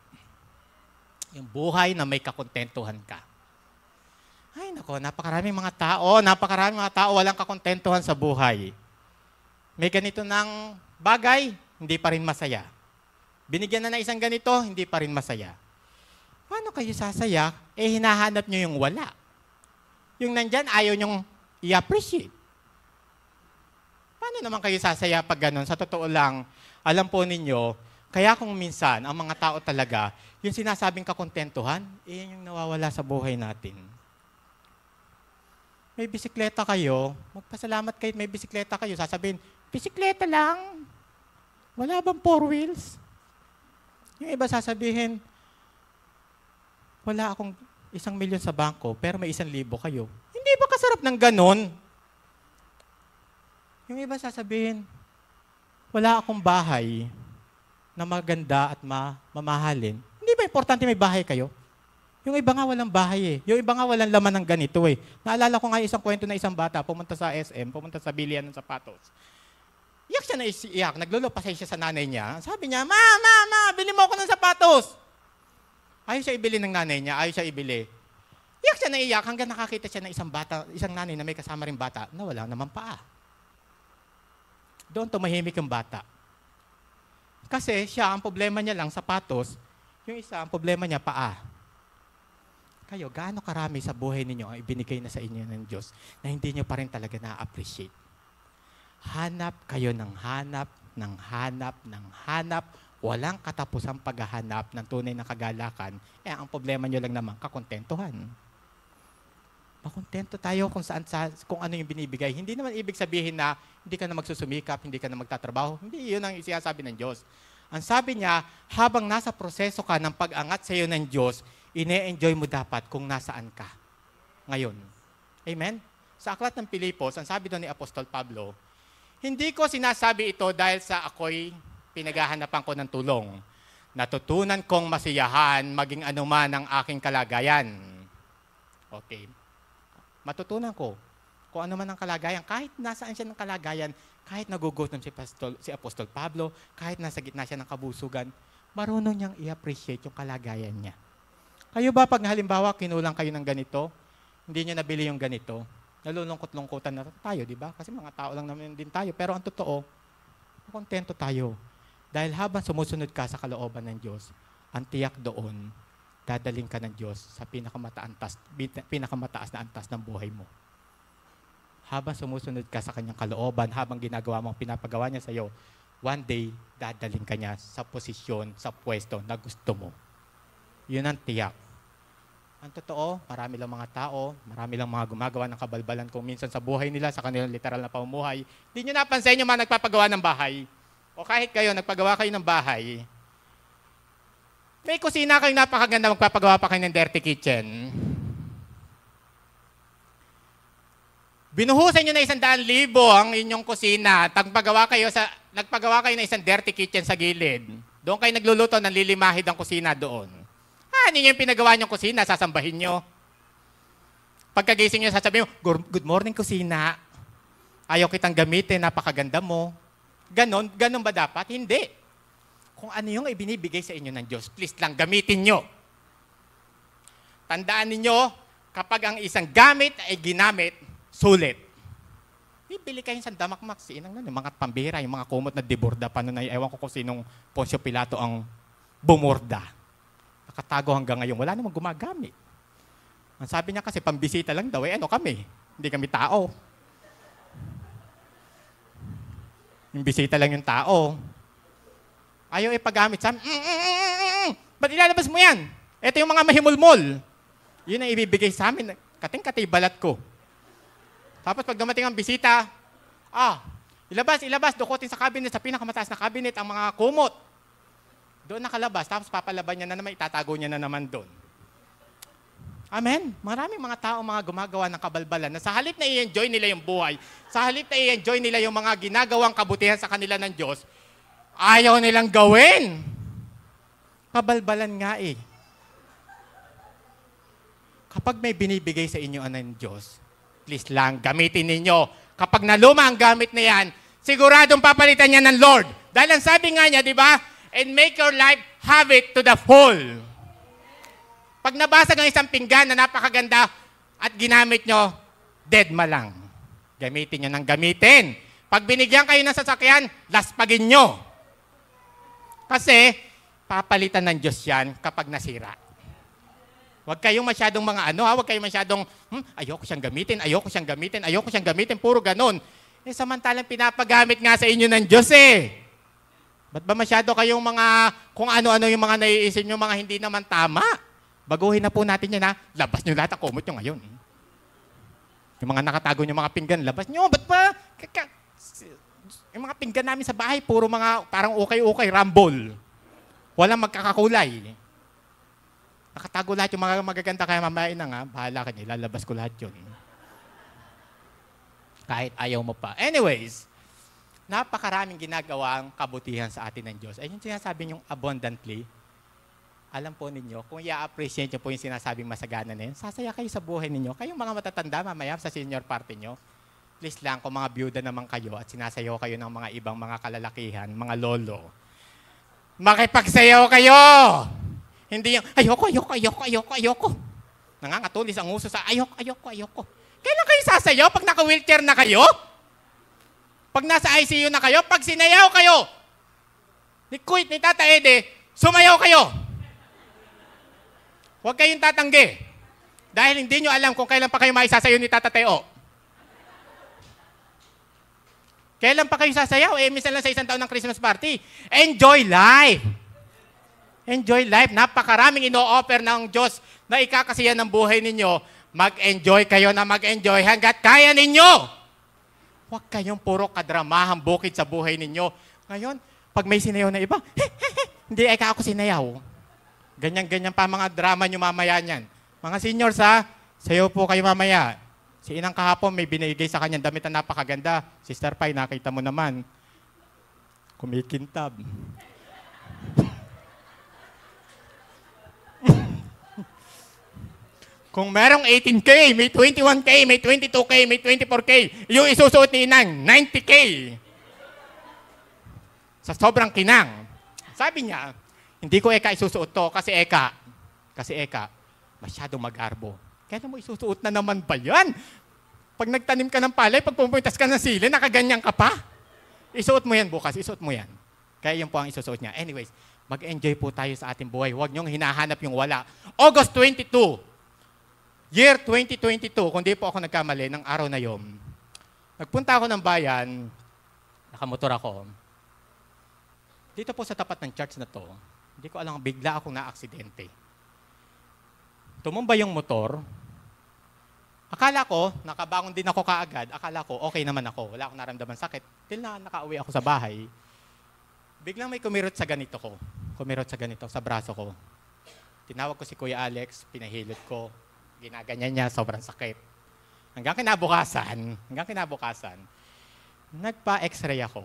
Speaker 4: Yung buhay na may kakontentuhan ka. Ay nako, napakaraming mga tao walang kakontentuhan sa buhay. May ganito ng bagay, hindi pa rin masaya. Binigyan na isang ganito, hindi pa rin masaya. Paano kayo sasaya? Hinahanap nyo yung wala. Yung nandyan, ayaw nyong i-appreciate. Paano naman kayo sasaya pag ganun? Sa totoo lang, alam po ninyo, kaya kung minsan, ang mga tao talaga, yung sinasabing kakontentuhan, yan yung nawawala sa buhay natin. May bisikleta kayo, magpasalamat kayo, may bisikleta kayo, sasabihin, bisikleta lang, wala bang 4 wheels? Yung iba sasabihin, wala akong 1 milyon sa bangko, pero may 1,000 kayo. Hindi ba kasarap ng ganon? Yung iba sasabihin, wala akong bahay na maganda at mamahalin. Hindi ba importante may bahay kayo? Yung iba nga walang bahay eh. Yung iba nga walang laman ng ganito eh. Naalala ko nga isang kwento na isang bata, pumunta sa SM, pumunta sa bilihan ng sapatos. Iyak siya na iyak. Naglulupasay siya sa nanay niya. Sabi niya, Ma, bili mo ako ng sapatos. Ayaw siya ibili ng nanay niya. Ayaw siya ibili. Iyak siya na iyak hanggang nakakita siya ng isang nanay na may kasama rin bata na wala naman paa. Doon tumahimik yung bata. Kasi siya, ang problema niya lang, sapatos. Yung isa, ang problema niya, paa. Kayo, gaano karami sa buhay ninyo ang ibinigay na sa inyo ng Diyos na hindi nyo pa rin talaga na-appreciate? Hanap kayo ng hanap, ng hanap, ng hanap. Walang katapusang paghahanap ng tunay na kagalakan. Ang problema nyo lang naman, kakontentuhan. Makontento tayo kung ano yung binibigay. Hindi naman ibig sabihin na hindi ka na magsusumikap, hindi ka na magtatrabaho. Hindi, yun ang sinasabi ng Diyos. Ang sabi niya, habang nasa proseso ka ng pag-angat sa iyo ng Diyos, ine-enjoy mo dapat kung nasaan ka ngayon. Amen? Sa aklat ng Pilipos, ang sabi doon ni Apostol Pablo, hindi ko sinasabi ito dahil sa ako'y pinaghahanapan ko ng tulong. Natutunan kong masiyahan maging anuman ang aking kalagayan. Okay. Matutunan ko kung ano man ang kalagayan, kahit nasaan siya ng kalagayan, kahit nagugutom si Apostol Pablo, kahit nasa gitna siya ng kabusugan, marunong niyang i-appreciate yung kalagayan niya. Kayo ba pag halimbawa kinulang kayo ng ganito, hindi niyo nabili yung ganito, nalulungkot-lungkutan na tayo, di ba? Kasi mga tao lang naman din tayo. Pero ang totoo, kontento tayo. Dahil habang sumusunod ka sa kalooban ng Diyos, ang tiyak doon, dadaling ka ng Diyos sa pinakamataas na antas ng buhay mo. Habang sumusunod ka sa kanyang kalooban, habang ginagawa mo ang pinapagawa niya sa iyo, one day, dadaling ka niya sa posisyon, sa pwesto na gusto mo. Yun ang tiyak. Ang totoo, marami lang mga tao, marami lang mga gumagawa ng kabalbalan kung minsan sa buhay nila, sa kanilang literal na pamumuhay. Hindi nyo napansin yung mga nagpapagawa ng bahay. O kahit kayo, nagpagawa kayo ng bahay, may kusina kayong napakaganda, magpapagawa pa kayo ng dirty kitchen. Binuhusan nyo na 100,000 ang inyong kusina, nagpagawa kayo ng isang dirty kitchen sa gilid. Doon kayo nagluluto, nanlilimahid ang kusina doon. Ano yung pinagawa nyong kusina, sasambahin nyo. Pagkagising nyo, sasabihin mo, good morning kusina. Ayaw kitang gamitin, napakaganda mo. Ganon ba dapat? Hindi. Kung ano yung ibinibigay sa inyo ng Diyos, please lang gamitin nyo. Tandaan ninyo, kapag ang isang gamit ay ginamit, sulit. Bibili kayo sa damakmak, yung mga pambira, yung mga kumot na deborda, paano na, ewan ko kung sinong Poncio Pilato ang bumorda. Nakatago hanggang ngayon, wala namang gumagamit. Ang sabi niya kasi, pambisita lang daw, kami? Hindi kami tao. Yung bisita lang yung tao. Ayaw ipagamit sa ba't ilalabas mo yan? Ito yung mga mahimulmol. Yun ang ibibigay sa amin. Kating-kati balat ko. Tapos pag dumating ang bisita, ilabas, dukutin sa cabinet, sa pinakamataas na cabinet, ang mga kumot. Doon nakalabas, tapos papalaban niya na naman, itatago niya na naman doon. Amen? Maraming mga tao, mga gumagawa ng kabalbalan na sa halip na i-enjoy nila yung buhay, sa halip na i-enjoy nila yung mga ginagawang kabutihan sa kanila ng Diyos, ayaw nilang gawin. Kabalbalan nga eh. Kapag may binibigay sa inyo ang Diyos, please lang, gamitin ninyo. Kapag naluma ang gamit na yan, siguradong papalitan niya ng Lord. Dahil ang sabi nga niya, di ba? And make your life have it to the full. Pag nabasag ang isang pinggan na napakaganda at ginamit nyo, dead ma lang. Gamitin nyo ng gamitin. Pag binigyan kayo ng sasakyan, laspagin nyo. Kasi, papalitan ng Diyos yan kapag nasira. Huwag kayong masyadong huwag kayong masyadong, ayoko siyang gamitin, puro ganon. Samantalang pinapagamit nga sa inyo ng Diyos eh. Ba't ba masyado kayong kung ano-ano yung mga naiisip nyo, mga hindi naman tama? Baguhin na po natin yan ha. Labas nyo lahat ang kumot nyo ngayon. Yung mga nakatago nyo mga pinggan, labas nyo. Ba't ba? Yung mga pinggan namin sa bahay, puro mga parang ukay-ukay, rumble. Walang magkakakulay. Nakatago lahat yung mga magaganda, kaya mamain na nga, bahala ka nila, lalabas ko lahat yun. Kahit ayaw mo pa. Anyways, napakaraming ginagawang kabutihan sa atin ng Diyos. Ay yung sinasabi niyong abundantly, alam po ninyo, kung i-appreciate niyo po yung sinasabing masagana na yun, sasaya kayo sa buhay ninyo. Kayong mga matatanda mamaya sa senior party niyo, please lang, kung mga byuda naman kayo at sinasayaw kayo ng mga ibang mga kalalakihan, mga lolo, makipagsayaw kayo! Hindi yung, ayoko. Nangangatulis ang uso sa ayoko. Kailan kayo sasayaw? Pag naka-wheelchair na kayo? Pag nasa ICU na kayo? Pag sinayaw kayo? Ni Tata Ede, sumayaw kayo! Huwag kayong tatanggi. Dahil hindi nyo alam kung kailan pa kayo maisasayaw ni Tata Teo. Kailan pa kayo sasayaw? Minsan lang sa isang taon ng Christmas party. Enjoy life! Enjoy life. Napakaraming ino-offer ng Diyos na ikakasiyan ng buhay ninyo. Mag-enjoy kayo na mag-enjoy hanggat kaya ninyo. Huwag kayong puro kadramahang bukid sa buhay ninyo. Ngayon, pag may sinayaw na iba, hindi ako sinayaw. Ganyan-ganyan pa mga drama nyo mamaya niyan. Mga seniors ha, sayaw po kayo mamaya. Si Inang kahapon may binigay sa kanyang damit na napakaganda. Sister Pai, nakita mo naman. Kumikintab. Kung merong 18K, may 21K, may 22K, may 24K, yung isusuot ni Inang, 90K. Sa sobrang kinang. Sabi niya, hindi ko isusuot to kasi masyadong mag-arbo. Kaya mo isusuot na naman ba yan? Pag nagtanim ka ng palay, pag pumuntas ka ng sili, nakaganyan ka pa. Isuot mo yan bukas, isuot mo yan. Kaya yun po ang isusuot niya. Anyways, mag-enjoy po tayo sa ating buhay. Huwag niyong hinahanap yung wala. August 22, year 2022, kung di po ako nagkamali, ng araw na yun, nagpunta ako ng bayan, nakamotor ako. Dito po sa tapat ng church na to, hindi ko alam, bigla akong na-aksidente. Tumumba yung motor. Akala ko, nakabangon din ako kaagad. Akala ko, okay naman ako. Wala akong naramdaman sakit. Till na nakauwi ako sa bahay, biglang may kumirot sa ganito ko. Kumirot sa ganito, sa braso ko. Tinawag ko si Kuya Alex, pinahilot ko. Ginaganyan niya, sobrang sakit. Hanggang kinabukasan, nagpa-x-ray ako.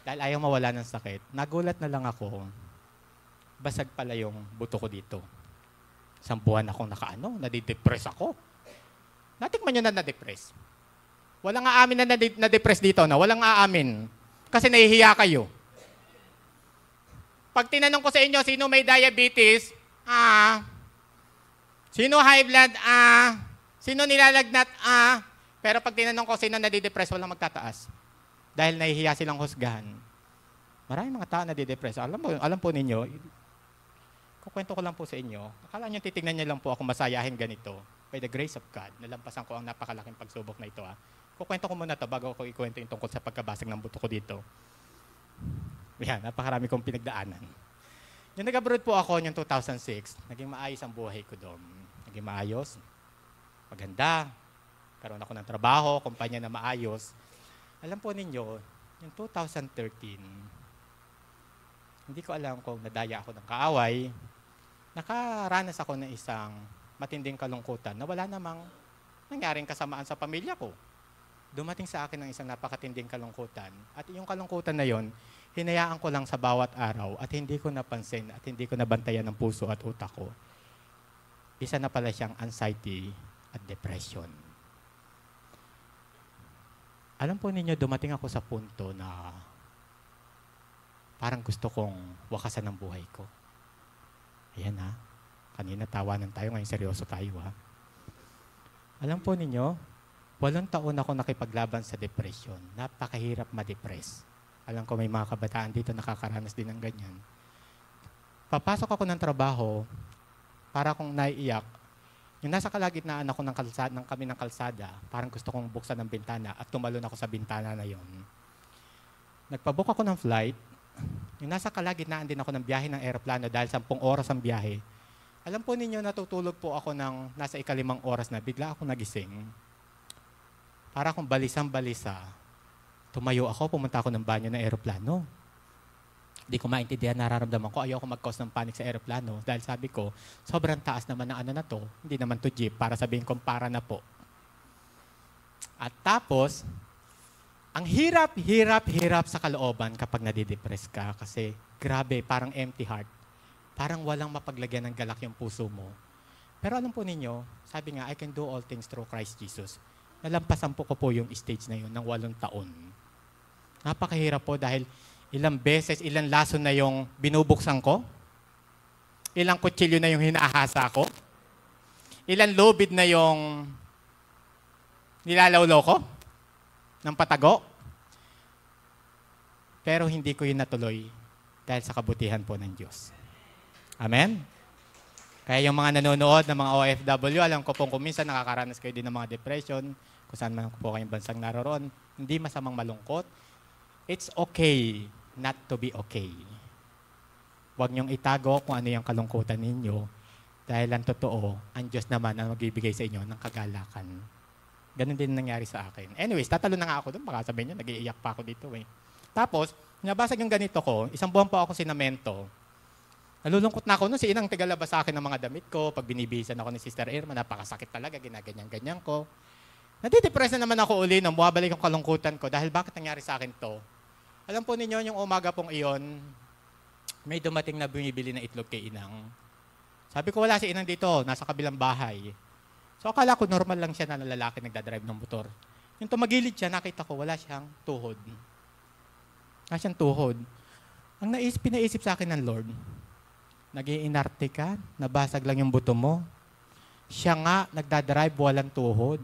Speaker 4: Dahil ayaw mawala ng sakit. Nagulat na lang ako, basag pala yung buto ko dito. Isang buwan akong nadidepress ako. Natikman nyo na na-depress. Walang aamin na na-depress dito, no? Walang aamin. Kasi nahihiya kayo. Pag tinanong ko sa inyo, sino may diabetes? Sino high blood? Sino nilalagnat? Pero pag tinanong ko sino nadidepress, walang magtataas. Dahil nahihiya silang husgahan. Maraming mga tao nadidepress. Alam po ninyo, kukwento ko lang po sa inyo, akala nyo titignan nyo lang po ako masayahin ganito. By the grace of God, nalampasan ko ang napakalaking pagsubok na ito. Kukwento ko muna ito bago ko ikwento yung tungkol sa pagkabasag ng buto ko dito. Yan, napakarami kong pinagdaanan. Yung nag-abroad po ako yung 2006, naging maayos ang buhay ko doon. Naging maayos, maganda, karoon ako ng trabaho, kumpanya na maayos. Alam po ninyo, yung 2013, hindi ko alam kung nadaya ako ng kaaway, nakaranas ako ng isang matinding kalungkutan na wala namang nangyaring kasamaan sa pamilya ko. Dumating sa akin ng isang napakatinding kalungkutan at yung kalungkutan na yon, hinayaan ko lang sa bawat araw at hindi ko napansin at hindi ko nabantayan ng puso at utak ko. Isa na pala siyang anxiety at depression. Alam po ninyo, dumating ako sa punto na parang gusto kong wakasan ng buhay ko. Ayan ha. Kanina tawanan tayo, ngayon seryoso tayo ha. Alam po ninyo, 8 taon ako nakipaglaban sa depression. Napakahirap ma-depress. Alam ko may mga kabataan dito nakakaranas din ng ganyan. Papasok ako ng trabaho, para akong naiiyak. Yung nasa kalagitnaan ako ng kami ng kalsada, parang gusto kong buksan ng bintana at tumalon ako sa bintana na yon. Nagpabook ako ng flight. Yung nasa kalagitnaan din ako ng biyahe ng eroplano dahil 10 oras ang biyahe. Alam po ninyo, natutulog po ako ng nasa 5 oras na bigla ako nagising. Para akong balisang-balisa. Tumayo ako, pumunta ako ng banyo ng eroplano. Hindi ko maintindihan, nararamdaman ko, ayoko mag-cause ng panic sa eroplano dahil sabi ko, sobrang taas naman ng na to, hindi naman to jeep, para sabihin kong para na po. At tapos, ang hirap sa kalooban kapag nadidepress ka kasi grabe, parang empty heart. Parang walang mapaglagyan ng galak yung puso mo. Pero alam po ninyo, sabi nga, I can do all things through Christ Jesus. nalampasan po ko po yung stage na yun ng 8 taon. Napakahirap po dahil ilang beses, ilang lason na yung binubuksan ko, ilang kutsilyo na yung hinaahasa ko, ilang lubid na yung nilalawlaw ko ng patago. Pero hindi ko yun natuloy dahil sa kabutihan po ng Diyos. Amen? Kaya yung mga nanonood ng mga OFW, alam ko po kung minsan nakakaranas kayo din ng mga depression, kung saan man po kayong bansang naroroon, hindi masamang malungkot. It's okay not to be okay. Huwag niyong itago kung ano yung kalungkutan ninyo dahil ang totoo, ang Diyos naman ang magbibigay sa inyo ng kagalakan. Ganun din nangyari sa akin. Anyways, tatalo na nga ako doon. Baka sabihin niyo, nag-iiyak pa ako dito eh. Tapos, nabasag yung ganito ko, 1 buwan po ako sinamento. Nalulungkot na ako noon, si Inang tigalabas sa akin ng mga damit ko. Pag binibihisan ako ni Sister Irma, napakasakit talaga, ginaganyan-ganyan ko. Nadidepress na naman ako uli nang bumabalik yung kalungkutan ko dahil bakit nangyari sa akin to? Alam po ninyo, yung umaga pong iyon, may dumating na bumibili ng itlog kay Inang. Sabi ko, wala si Inang dito, nasa kabilang bahay. So akala ko normal lang siya na lalaki nagdadrive ng motor. Yung tumagilid siya, nakita ko, wala siyang tuhod. Wala siyang tuhod. Ang pinaisip sa akin ng Lord, nag-iinarte ka, nabasag lang yung buto mo. Siya nga, nagdadrive, walang tuhod.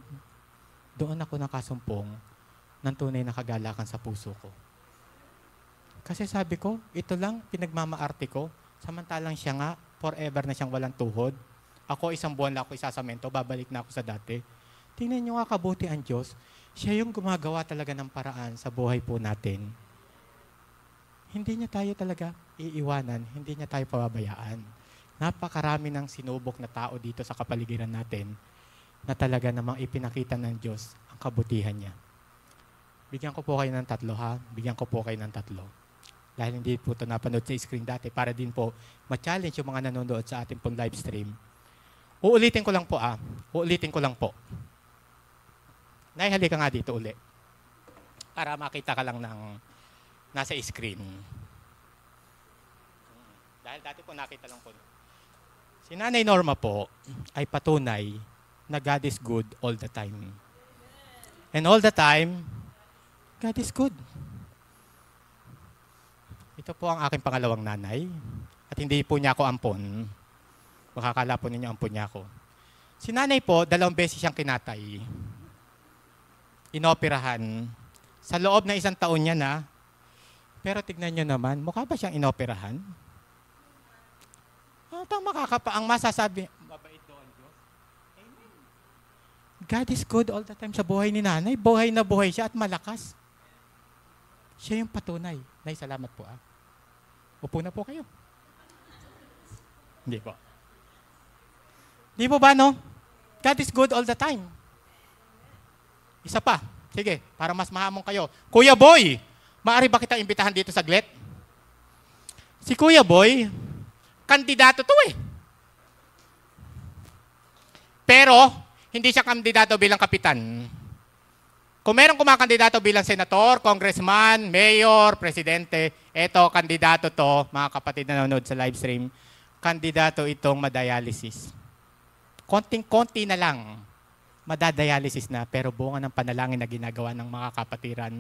Speaker 4: Doon ako nakasumpong ng tunay na kagalakan sa puso ko. Kasi sabi ko, ito lang, pinagmamaarte ko. Samantalang siya nga, forever na siyang walang tuhod. Ako, 1 buwan lang ako isasamento, babalik na ako sa dati. Tingnan niyo nga kabuti ang Diyos. Siya yung gumagawa talaga ng paraan sa buhay po natin. Hindi niya tayo talaga iiwanan, hindi niya tayo pababayaan. Napakarami ng sinubok na tao dito sa kapaligiran natin na talaga namang ipinakita ng Diyos ang kabutihan niya. Bigyan ko po kayo ng 3 ha? Bigyan ko po kayo ng 3. Dahil hindi po ito napanood sa screen dati para din po ma-challenge yung mga nanonood sa ating pong live stream. Uulitin ko lang po Uulitin ko lang po. Nay, halika nga dito uli. Para makita ka lang ng nasa screen. Dahil dati po nakita lang po. Si Nanay Norma po ay patunay na God is good all the time. And all the time, God is good. Ito po ang aking pangalawang nanay. At hindi po niya ako ampon. Makakala po ninyo ampon niya ako. Si Nanay po, 2 beses siyang kinatay. Inoperahan. Sa loob ng 1 taon niya na. Pero tignan nyo naman, mukha ba siyang inoperahan? Ang masasabi, mabait doon Diyos. Amen. God is good all the time sa buhay ni Nanay. Buhay na buhay siya at malakas. Siya yung patunay. Nay, salamat po. Upo na po kayo. Hindi po. Hindi po ba, no? God is good all the time. Isa pa. Sige, para mas mahamon kayo. Kuya Boy, maaari ba kita imbitahan dito saglit? Si Kuya Boy, kandidato to eh. Pero, hindi siya kandidato bilang kapitan. Kung merong kumakandidato bilang senator, congressman, mayor, presidente, eto, kandidato to, mga kapatid na nanonood sa live stream, kandidato itong madialysis. Konting-konti na lang, madadialysis na, pero bunga ng panalangin na ginagawa ng mga kapatiran.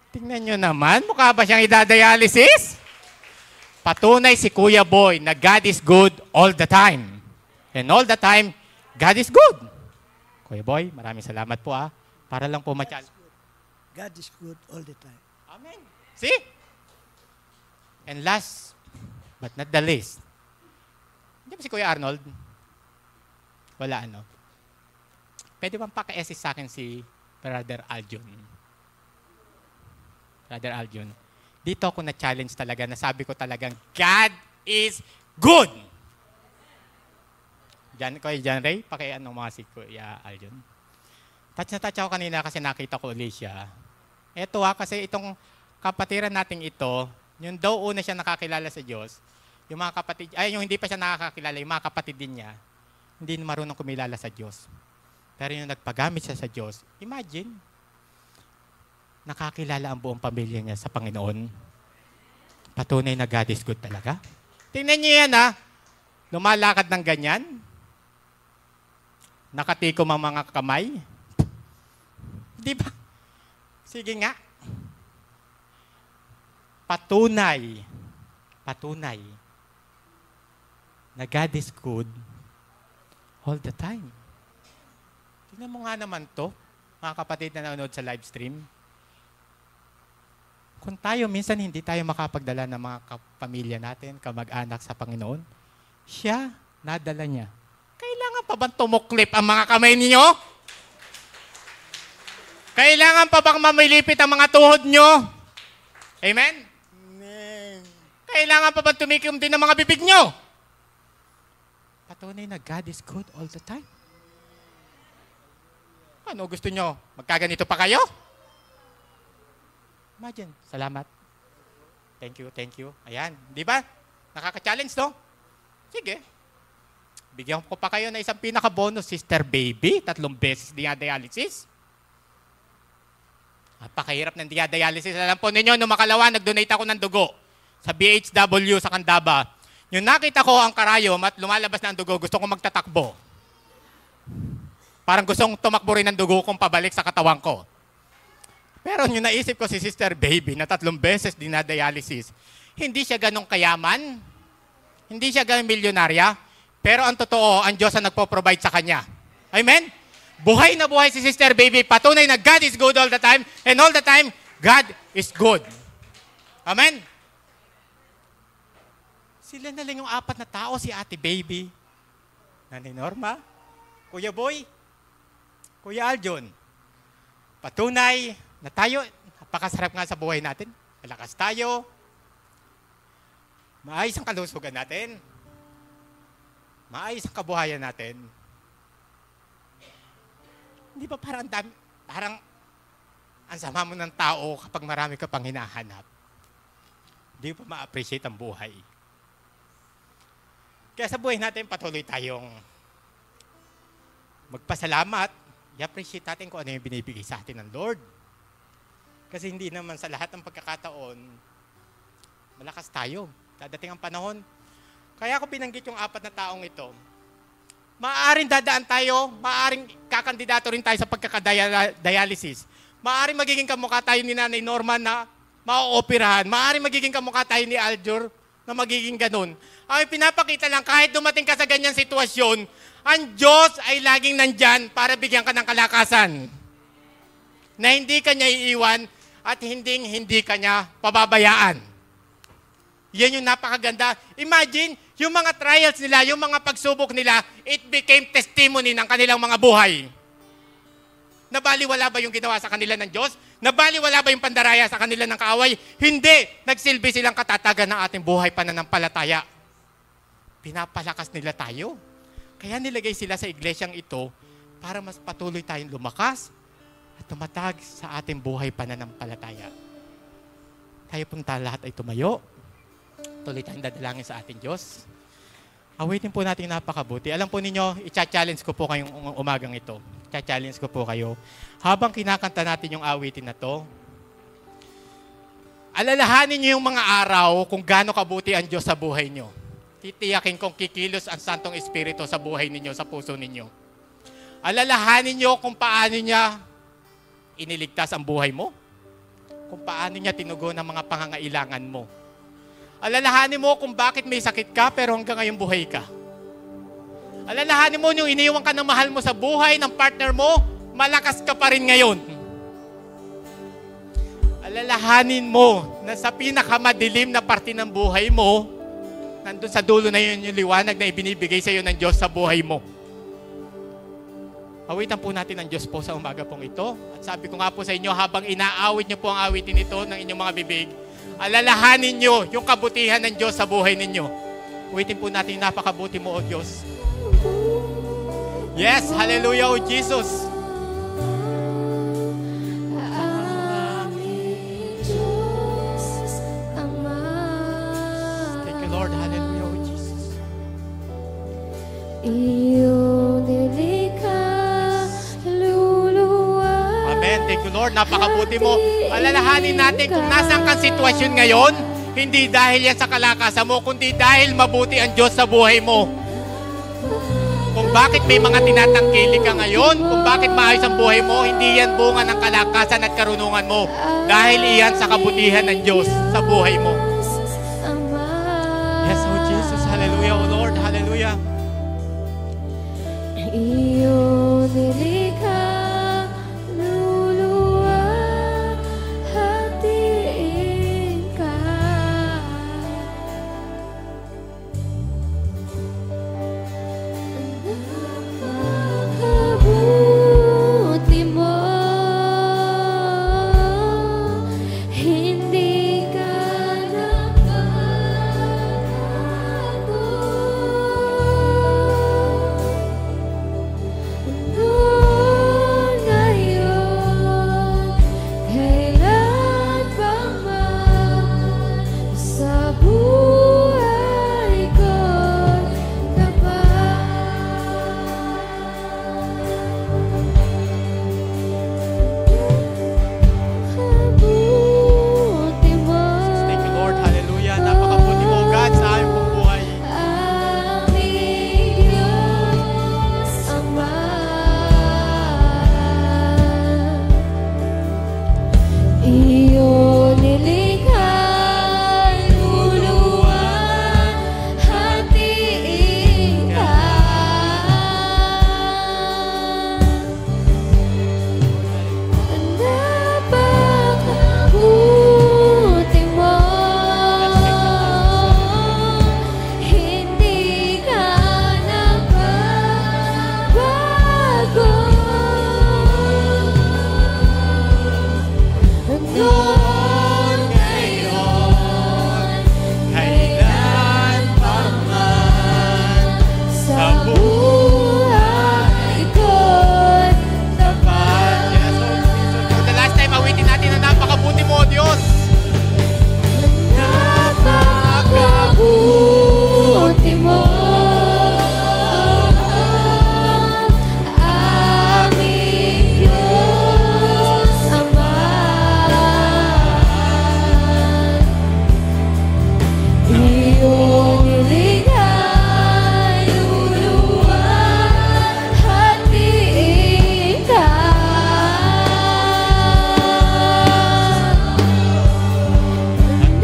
Speaker 4: Tingnan nyo naman, mukha ba siyang idadialysis? Patunay si Kuya Boy na God is good all the time. And all the time, God is good. Kuya Boy, maraming salamat po Para lang po ma-challenge.
Speaker 5: God is good all the time.
Speaker 4: Amen. See? And last, but not the least, hindi ba si Kuya Arnold? Wala Pwede bang paka-assist sa akin si Brother Aljon? Brother Aljon. Dito ako na-challenge talaga, nasabi ko talagang, God is good! Kuya John Ray, mga si Kuya Aljon. Touch na touch ako kanina kasi nakita ko ulit siya. Eto kasi itong kapatiran nating ito, yung daw una siya nakakilala sa Diyos, yung mga kapatid, yung hindi pa siya nakakakilala, yung mga kapatid din niya, hindi marunong kumilala sa Diyos. Pero yung nagpagamit siya sa Diyos, imagine, nakakilala ang buong pamilya niya sa Panginoon. Patunay na God is good talaga. Tingnan niyo yan lumalakad ng ganyan, nakatikom ang mga kamay, Di ba? Sige nga. Patunay na God is good all the time. Tingnan mo nga naman to, mga kapatid na nanonood sa live stream. Kung tayo, minsan hindi tayo makapagdala ng mga pamilya natin, kamag-anak sa Panginoon, siya, nadala niya. Kailangan pa bang tumuklip ang mga kamay ninyo? Kailangan pa bang mamilipit ang mga tuhod nyo? Amen? Kailangan pa ba tumikim din ng mga bibig nyo? Patunay na God is good all the time. Ano gusto nyo? Magkaganito pa kayo? Imagine. Salamat. Thank you. Ayan. Di ba? Nakaka-challenge, no? Sige. Bigyan ko pa kayo na isang pinaka-bonus, Sister Baby. 3 beses dialysis. Napakahirap ng dialysis. Alam po ninyo, nung makalawa, nag-donate ako ng dugo sa BHW sa Candaba. Yung nakita ko ang karayom at lumalabas na ang dugo, gusto kong magtatakbo. Parang gustong tumakbo rin ng dugo kong pabalik sa katawan ko. Pero yung naisip ko si Sister Baby na 3 beses dinadialysis, hindi siya ganong kayaman, hindi siya ganong milyonarya, pero ang totoo, ang Diyos ang nagpo-provide sa kanya. Amen? Buhay na buhay si Sister Baby, patunay na God is good all the time, and all the time, God is good. Amen? Sila na lang yung 4 na tao, si Ate Baby, Nanay Norma, Kuya Boy, Kuya Aljon. Patunay na tayo, napakasarap nga sa buhay natin. Malakas tayo. Maayos ang kalusugan natin. Maayos ang kabuhayan natin. Hindi ba parang ang sama mo ng tao kapag marami ka pang hinahanap? Hindi pa ma-appreciate ang buhay. Kaya sa buhay natin, patuloy tayong magpasalamat. I-appreciate natin kung ano yung binibigay sa atin ng Lord. Kasi hindi naman sa lahat ng pagkakataon, malakas tayo. Dadating ang panahon. Kaya ako binanggit yung 4 na taong ito. Maaaring dadaan tayo, maaaring kakandidato rin tayo sa pagkakadialysis. Maaaring magiging kamukha tayo ni Nanay Norma na mauoperahan. Maaaring magiging kamukha tayo ni Aljur na magiging ganun. Ang pinapakita lang, kahit dumating ka sa ganyang sitwasyon, ang Diyos ay laging nandyan para bigyan ka ng kalakasan. Na hindi ka niya iiwan at hindi ka niya pababayaan. Yan yung napakaganda. Imagine, yung mga trials nila, yung mga pagsubok nila, it became testimony ng kanilang mga buhay. Nabaliwala ba yung ginawa sa kanila ng Diyos? Nabaliwala ba yung pandaraya sa kanila ng kaaway? Hindi. Nagsilbi silang katatagan ng ating buhay pananampalataya. Pinapalakas nila tayo. Kaya nilagay sila sa iglesyang ito para mas patuloy tayong lumakas at tumatag sa ating buhay pananampalataya. Tayo pong lahat ay tumayo. Tuloy tayong dadalangin sa ating Diyos. Awitin po natin napakabuti. Alam po ninyo, i-challenge ko po kayong umagang ito. I-challenge ko po kayo. Habang kinakanta natin yung awitin na to, alalahanin niyo yung mga araw kung gaano kabuti ang Diyos sa buhay niyo. Titiyakin kong kikilos ang Santong Espiritu sa buhay ninyo, sa puso ninyo. Alalahanin niyo kung paano niya iniligtas ang buhay mo. Kung paano niya tinugon ang mga pangangailangan mo. Alalahanin mo kung bakit may sakit ka pero hanggang ngayon buhay ka. Alalahanin mo yung iniwan ka ng mahal mo sa buhay ng partner mo, malakas ka pa rin ngayon. Alalahanin mo na sa pinakamadilim na parte ng buhay mo, nandun sa dulo na yun yung liwanag na ibinibigay sa iyo ng Diyos sa buhay mo. Awitan po natin ang Diyos po sa umaga pong ito. At sabi ko nga po sa inyo, habang inaawit niyo po ang awitin ito ng inyong mga bibig, alalahanin niyo yung kabutihan ng Diyos sa buhay ninyo. Awitin po natin yung napakabuti mo, O Diyos. Yes, hallelujah, O Jesus. Thank you, Lord. Hallelujah, O Jesus. Amen. Thank you, Lord. Napakabuti mo. Alalahanin natin kung nasaan kang sitwasyon ngayon, hindi dahil yan sa kalakasan mo, kundi dahil mabuti ang Diyos sa buhay mo. Kung Kung bakit may mga tinatangkilik ka ngayon, kung bakit maayos ang buhay mo, hindi yan bunga ng kalakasan at karunungan mo. Dahil iyan sa kabutihan ng Diyos sa buhay mo. Yes, oh Jesus. Hallelujah, oh Lord. Hallelujah.
Speaker 2: Iyong nilikha, luluwa, hatiin ka. Napakabuti mo, hindi ka nagbabago. Noon, ngayon, kailan pa man sa buhay ko'y napakabuti mo.
Speaker 4: Thank you, Lord. Hallelujah. Napakabuti mo, God, sa aming pong buhay.
Speaker 2: Aming Diyos Ama, iyong nilikha, luluwa, hatiin ka. Napakabuti mo, hindi ka nagbabago. Noon, ngayon,
Speaker 4: Kailan pa man
Speaker 2: sa buhay ko'y tapat.
Speaker 4: Yes, oh Jesus. For the last time, awitin natin na napakabuti mo, Diyos.
Speaker 2: Napakabuti mo, aming Diyos Ama. Iyong nilikha, luluwa, hatiin ka.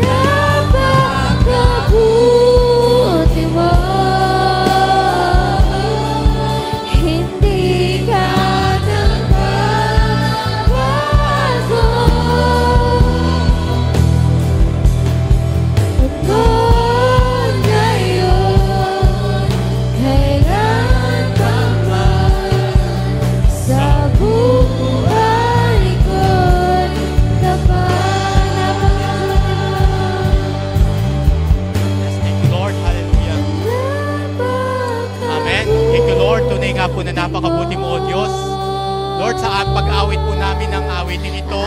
Speaker 2: Napakabuti mo, hindi ka nagbabago. Noon, ngayon, kailan pa man sa buhay ko'y tapat.
Speaker 4: Yes, thank you, Lord. Hallelujah. Amen. Thank you, Lord. Tunay nga po na napakabuti mo, O Diyos. Lord, sa pag-awit po namin ng awitin ito,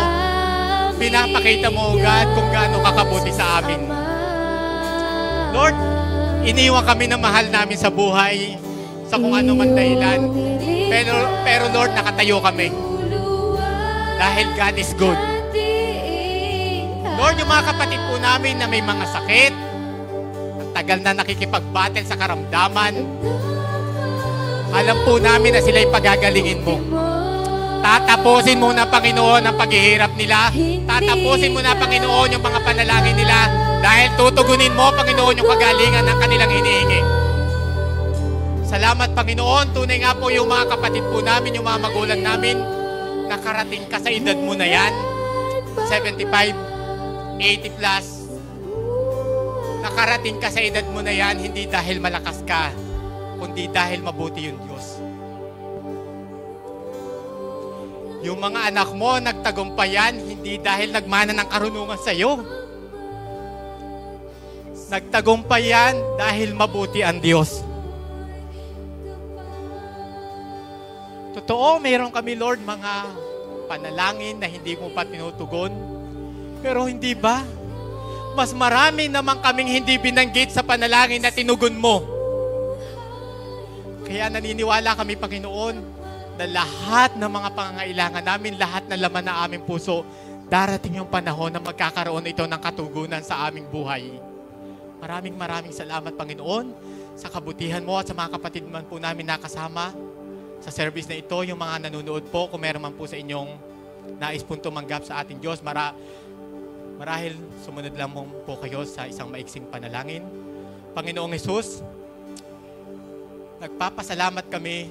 Speaker 4: pinapakita mo, O God, kung gaano kakabuti sa amin. Lord, iniwan kami ng mahal namin sa buhay sa kung ano man dahilan. Pero Lord, nakatayo kami. Dahil God is good. Lord, yung mga kapatid po namin na may mga sakit, ang tagal na nakikipag-battle sa karamdaman, alam po namin na sila'y pagagalingin mo. Tatapusin mo na, Panginoon, ang paghihirap nila. Tatapusin mo na, Panginoon, yung mga panalangin nila. Dahil tutugunin mo, Panginoon, yung kagalingan ng kanilang hinihingi. Salamat, Panginoon. Tunay nga po yung mga kapatid po namin, yung mga magulang namin, nakarating ka sa edad mo na yan. 75, 80 plus. Nakarating ka sa edad mo na yan, hindi dahil malakas ka, kundi dahil mabuti yung Diyos. Yung mga anak mo, nagtagumpayan, hindi dahil nagmana ng karunungan sa iyo. Nagtagumpayan dahil mabuti ang Diyos. Totoo, mayroon kami, Lord, mga panalangin na hindi mo pa tinutugon. Pero hindi ba? Mas marami naman kaming hindi binanggit sa panalangin na tinugon mo. Kaya naniniwala kami, Panginoon, na lahat ng mga pangangailangan namin, lahat ng laman na aming puso, darating yung panahon na magkakaroon ito ng katugunan sa aming buhay. Maraming salamat, Panginoon, sa kabutihan mo at sa mga kapatid man po namin nakasama sa service na ito, yung mga nanonood po, kung meron man po sa inyong nais pong tumanggap sa ating Diyos, marahil sumunod lang po kayo sa isang maiksing panalangin. Panginoong Hesus, nagpapasalamat kami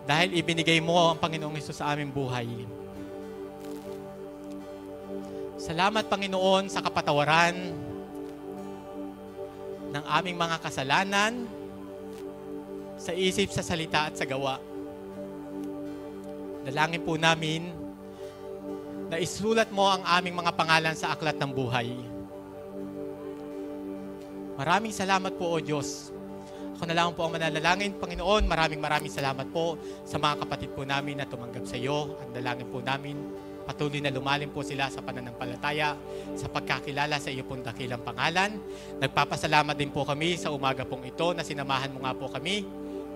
Speaker 4: dahil ibinigay mo ang Panginoong Hesus sa aming buhay. Salamat, Panginoon, sa kapatawaran ng aming mga kasalanan sa isip, sa salita at sa gawa. Dalangin po namin na isulat mo ang aming mga pangalan sa aklat ng buhay. Maraming salamat po, O Diyos. Ako na lang po ang mananalangin, Panginoon. Maraming salamat po sa mga kapatid po namin na tumanggap sa iyo. Ang dalangin po namin, patuloy na lumalim po sila sa pananampalataya, sa pagkakilala sa iyo pong dakilang pangalan. Nagpapasalamat din po kami sa umaga pong ito na sinamahan mo nga po kami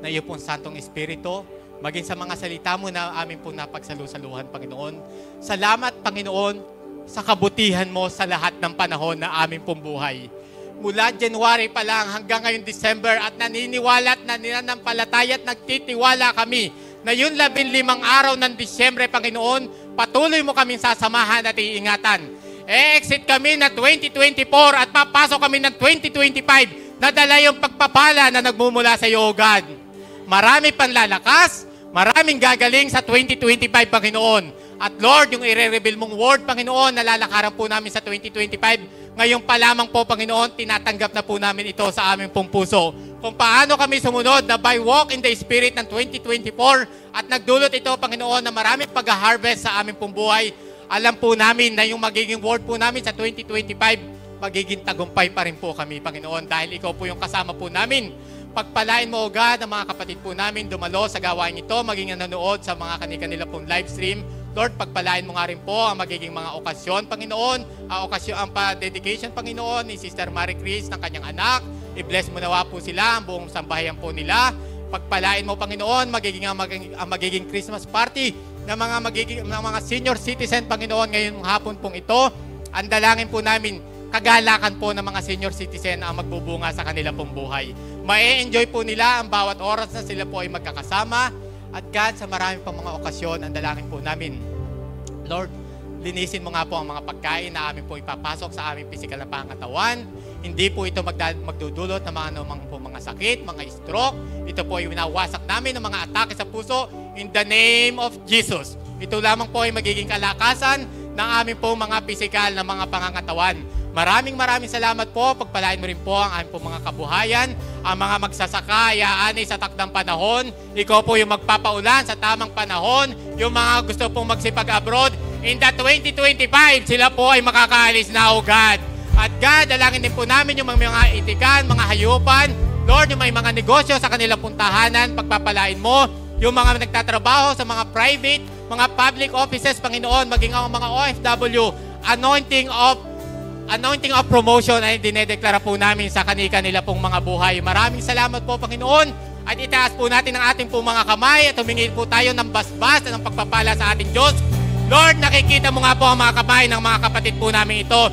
Speaker 4: na iyo pong Santong Espiritu, maging sa mga salita mo na amin pong napagsalusaluhan, Panginoon. Salamat, Panginoon, sa kabutihan mo sa lahat ng panahon na amin pong buhay. Mula January pa lang hanggang ngayon December at naniniwala at nananampalataya at nagtitiwala kami na yung 15 araw ng Disyembre, Panginoon, patuloy mo kaming sasamahan at iingatan. E-exit kami na 2024 at papasok kami ng 2025 na dala yung pagpapala na nagmumula sa iyo, O God. Marami panlalakas, maraming gagaling sa 2025, Panginoon. At Lord, yung i-reveal mong word, Panginoon, nalalakaran po namin sa 2025. Ngayon pa lamang po, Panginoon, tinatanggap na po namin ito sa aming pong puso. Kung paano kami sumunod na by walk in the Spirit ng 2024 at nagdulot ito, Panginoon, na maraming pag-harvest sa aming pong buhay. Alam po namin na yung magiging word po namin sa 2025, magiging tagumpay pa rin po kami, Panginoon, dahil ikaw po yung kasama po namin. Pagpalain mo, O God, ang mga kapatid po namin dumalo sa gawain ito, maging nanonood sa mga kanila pong live stream. Lord, pagpalain mo nga rin po ang magiging mga okasyon, Panginoon, ang pa-dedication, Panginoon, ni Sister Marie Chris ng kanyang anak. I-bless mo nawa po sila, ang buong sambahayan po nila. Pagpalain mo, Panginoon, ang magiging Christmas party ng mga senior citizen, Panginoon, ngayong hapon pong ito. Ang dalangin po namin, kagalakan po ng mga senior citizen ang magbubunga sa kanila pong buhay. Mae-enjoy po nila ang bawat oras na sila po ay magkakasama. At God, sa marami pang mga okasyon, ang dalangin po namin, Lord, linisin mo nga po ang mga pagkain na amin po ipapasok sa aming pisikal na pangatawan. Hindi po ito magdudulot ng mga sakit, mga stroke. Ito po ay winawasak namin ng mga atake sa puso in the name of Jesus. Ito lamang po ay magiging kalakasan ng aming po mga pisikal na mga pangangatawan. Maraming salamat po. Pagpalain mo rin po ang aming po mga kabuhayan, ang mga magsasaka, iaanay sa takdang panahon. Ikaw po yung magpapaulan sa tamang panahon. Yung mga gusto pong magsipag-abroad, in the 2025, sila po ay makakaalis na, O God. At God, dalangin din po namin yung mga itikan, mga hayupan. Lord, yung may mga negosyo sa kanilang puntahanan, pagpapalain mo. Yung mga nagtatrabaho sa mga private, mga public offices, Panginoon, maging ang mga OFW, anointing of promotion ay dinedeklara po namin sa kanila pong mga buhay. Maraming salamat po, Panginoon. At itaas po natin ang ating pong mga kamay at humingi po tayo ng basbas at ng pagpapala sa ating Diyos. Lord, nakikita mo nga po ang mga kamay ng mga kapatid po namin ito.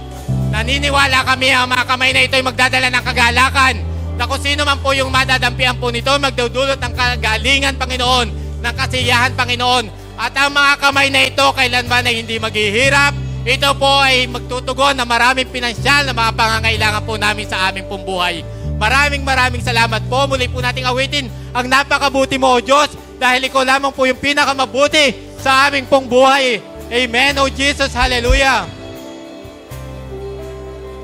Speaker 4: Naniniwala kami ang mga kamay na ito ay magdadala ng kagalakan. Na kung sino man po yung madadampian po nito, magdudulot ng kagalingan, Panginoon, ng kasiyahan, Panginoon. At ang mga kamay na ito, kailanman ay hindi maghihirap. Ito po ay magtutugon na maraming pinansyal na mga pangangailangan po namin sa aming pong buhay. Maraming salamat po. Muli po nating awitin ang napakabuti mo, O Diyos, dahil ikaw lamang po yung pinakamabuti sa aming pong buhay. Amen, O Jesus. Hallelujah.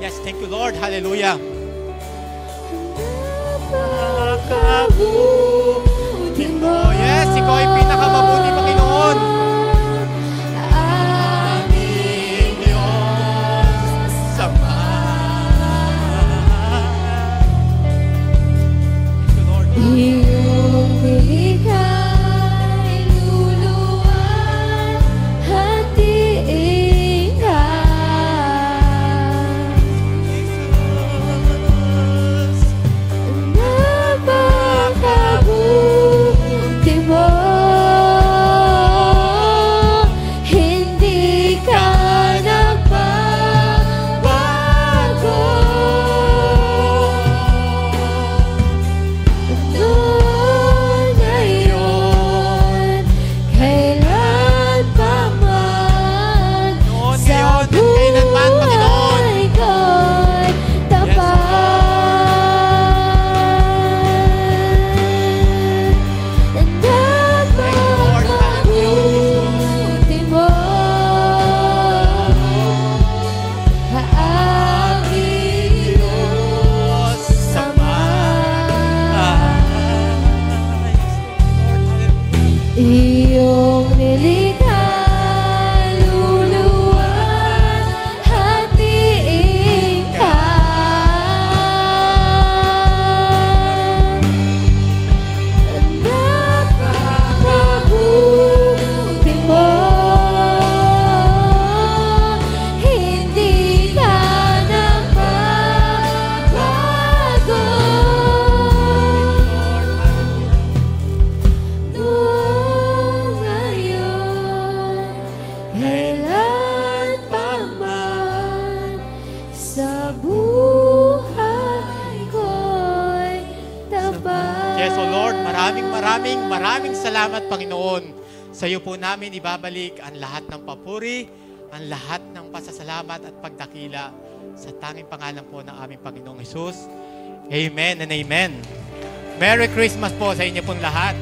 Speaker 4: Yes, thank you, Lord. Hallelujah. Napakabuti mo. Yes, ikaw ay pinakamabuti, Panginoon.
Speaker 2: Iyong bigay, luluan at iingat. Napakabuti mo.
Speaker 4: At maraming salamat, Panginoon. Sa iyo po namin ibabalik ang lahat ng papuri, ang lahat ng pasasalamat at pagdakila sa tanging pangalan po ng aming Panginoong Hesus. Amen and amen. Merry Christmas po sa inyo pong lahat.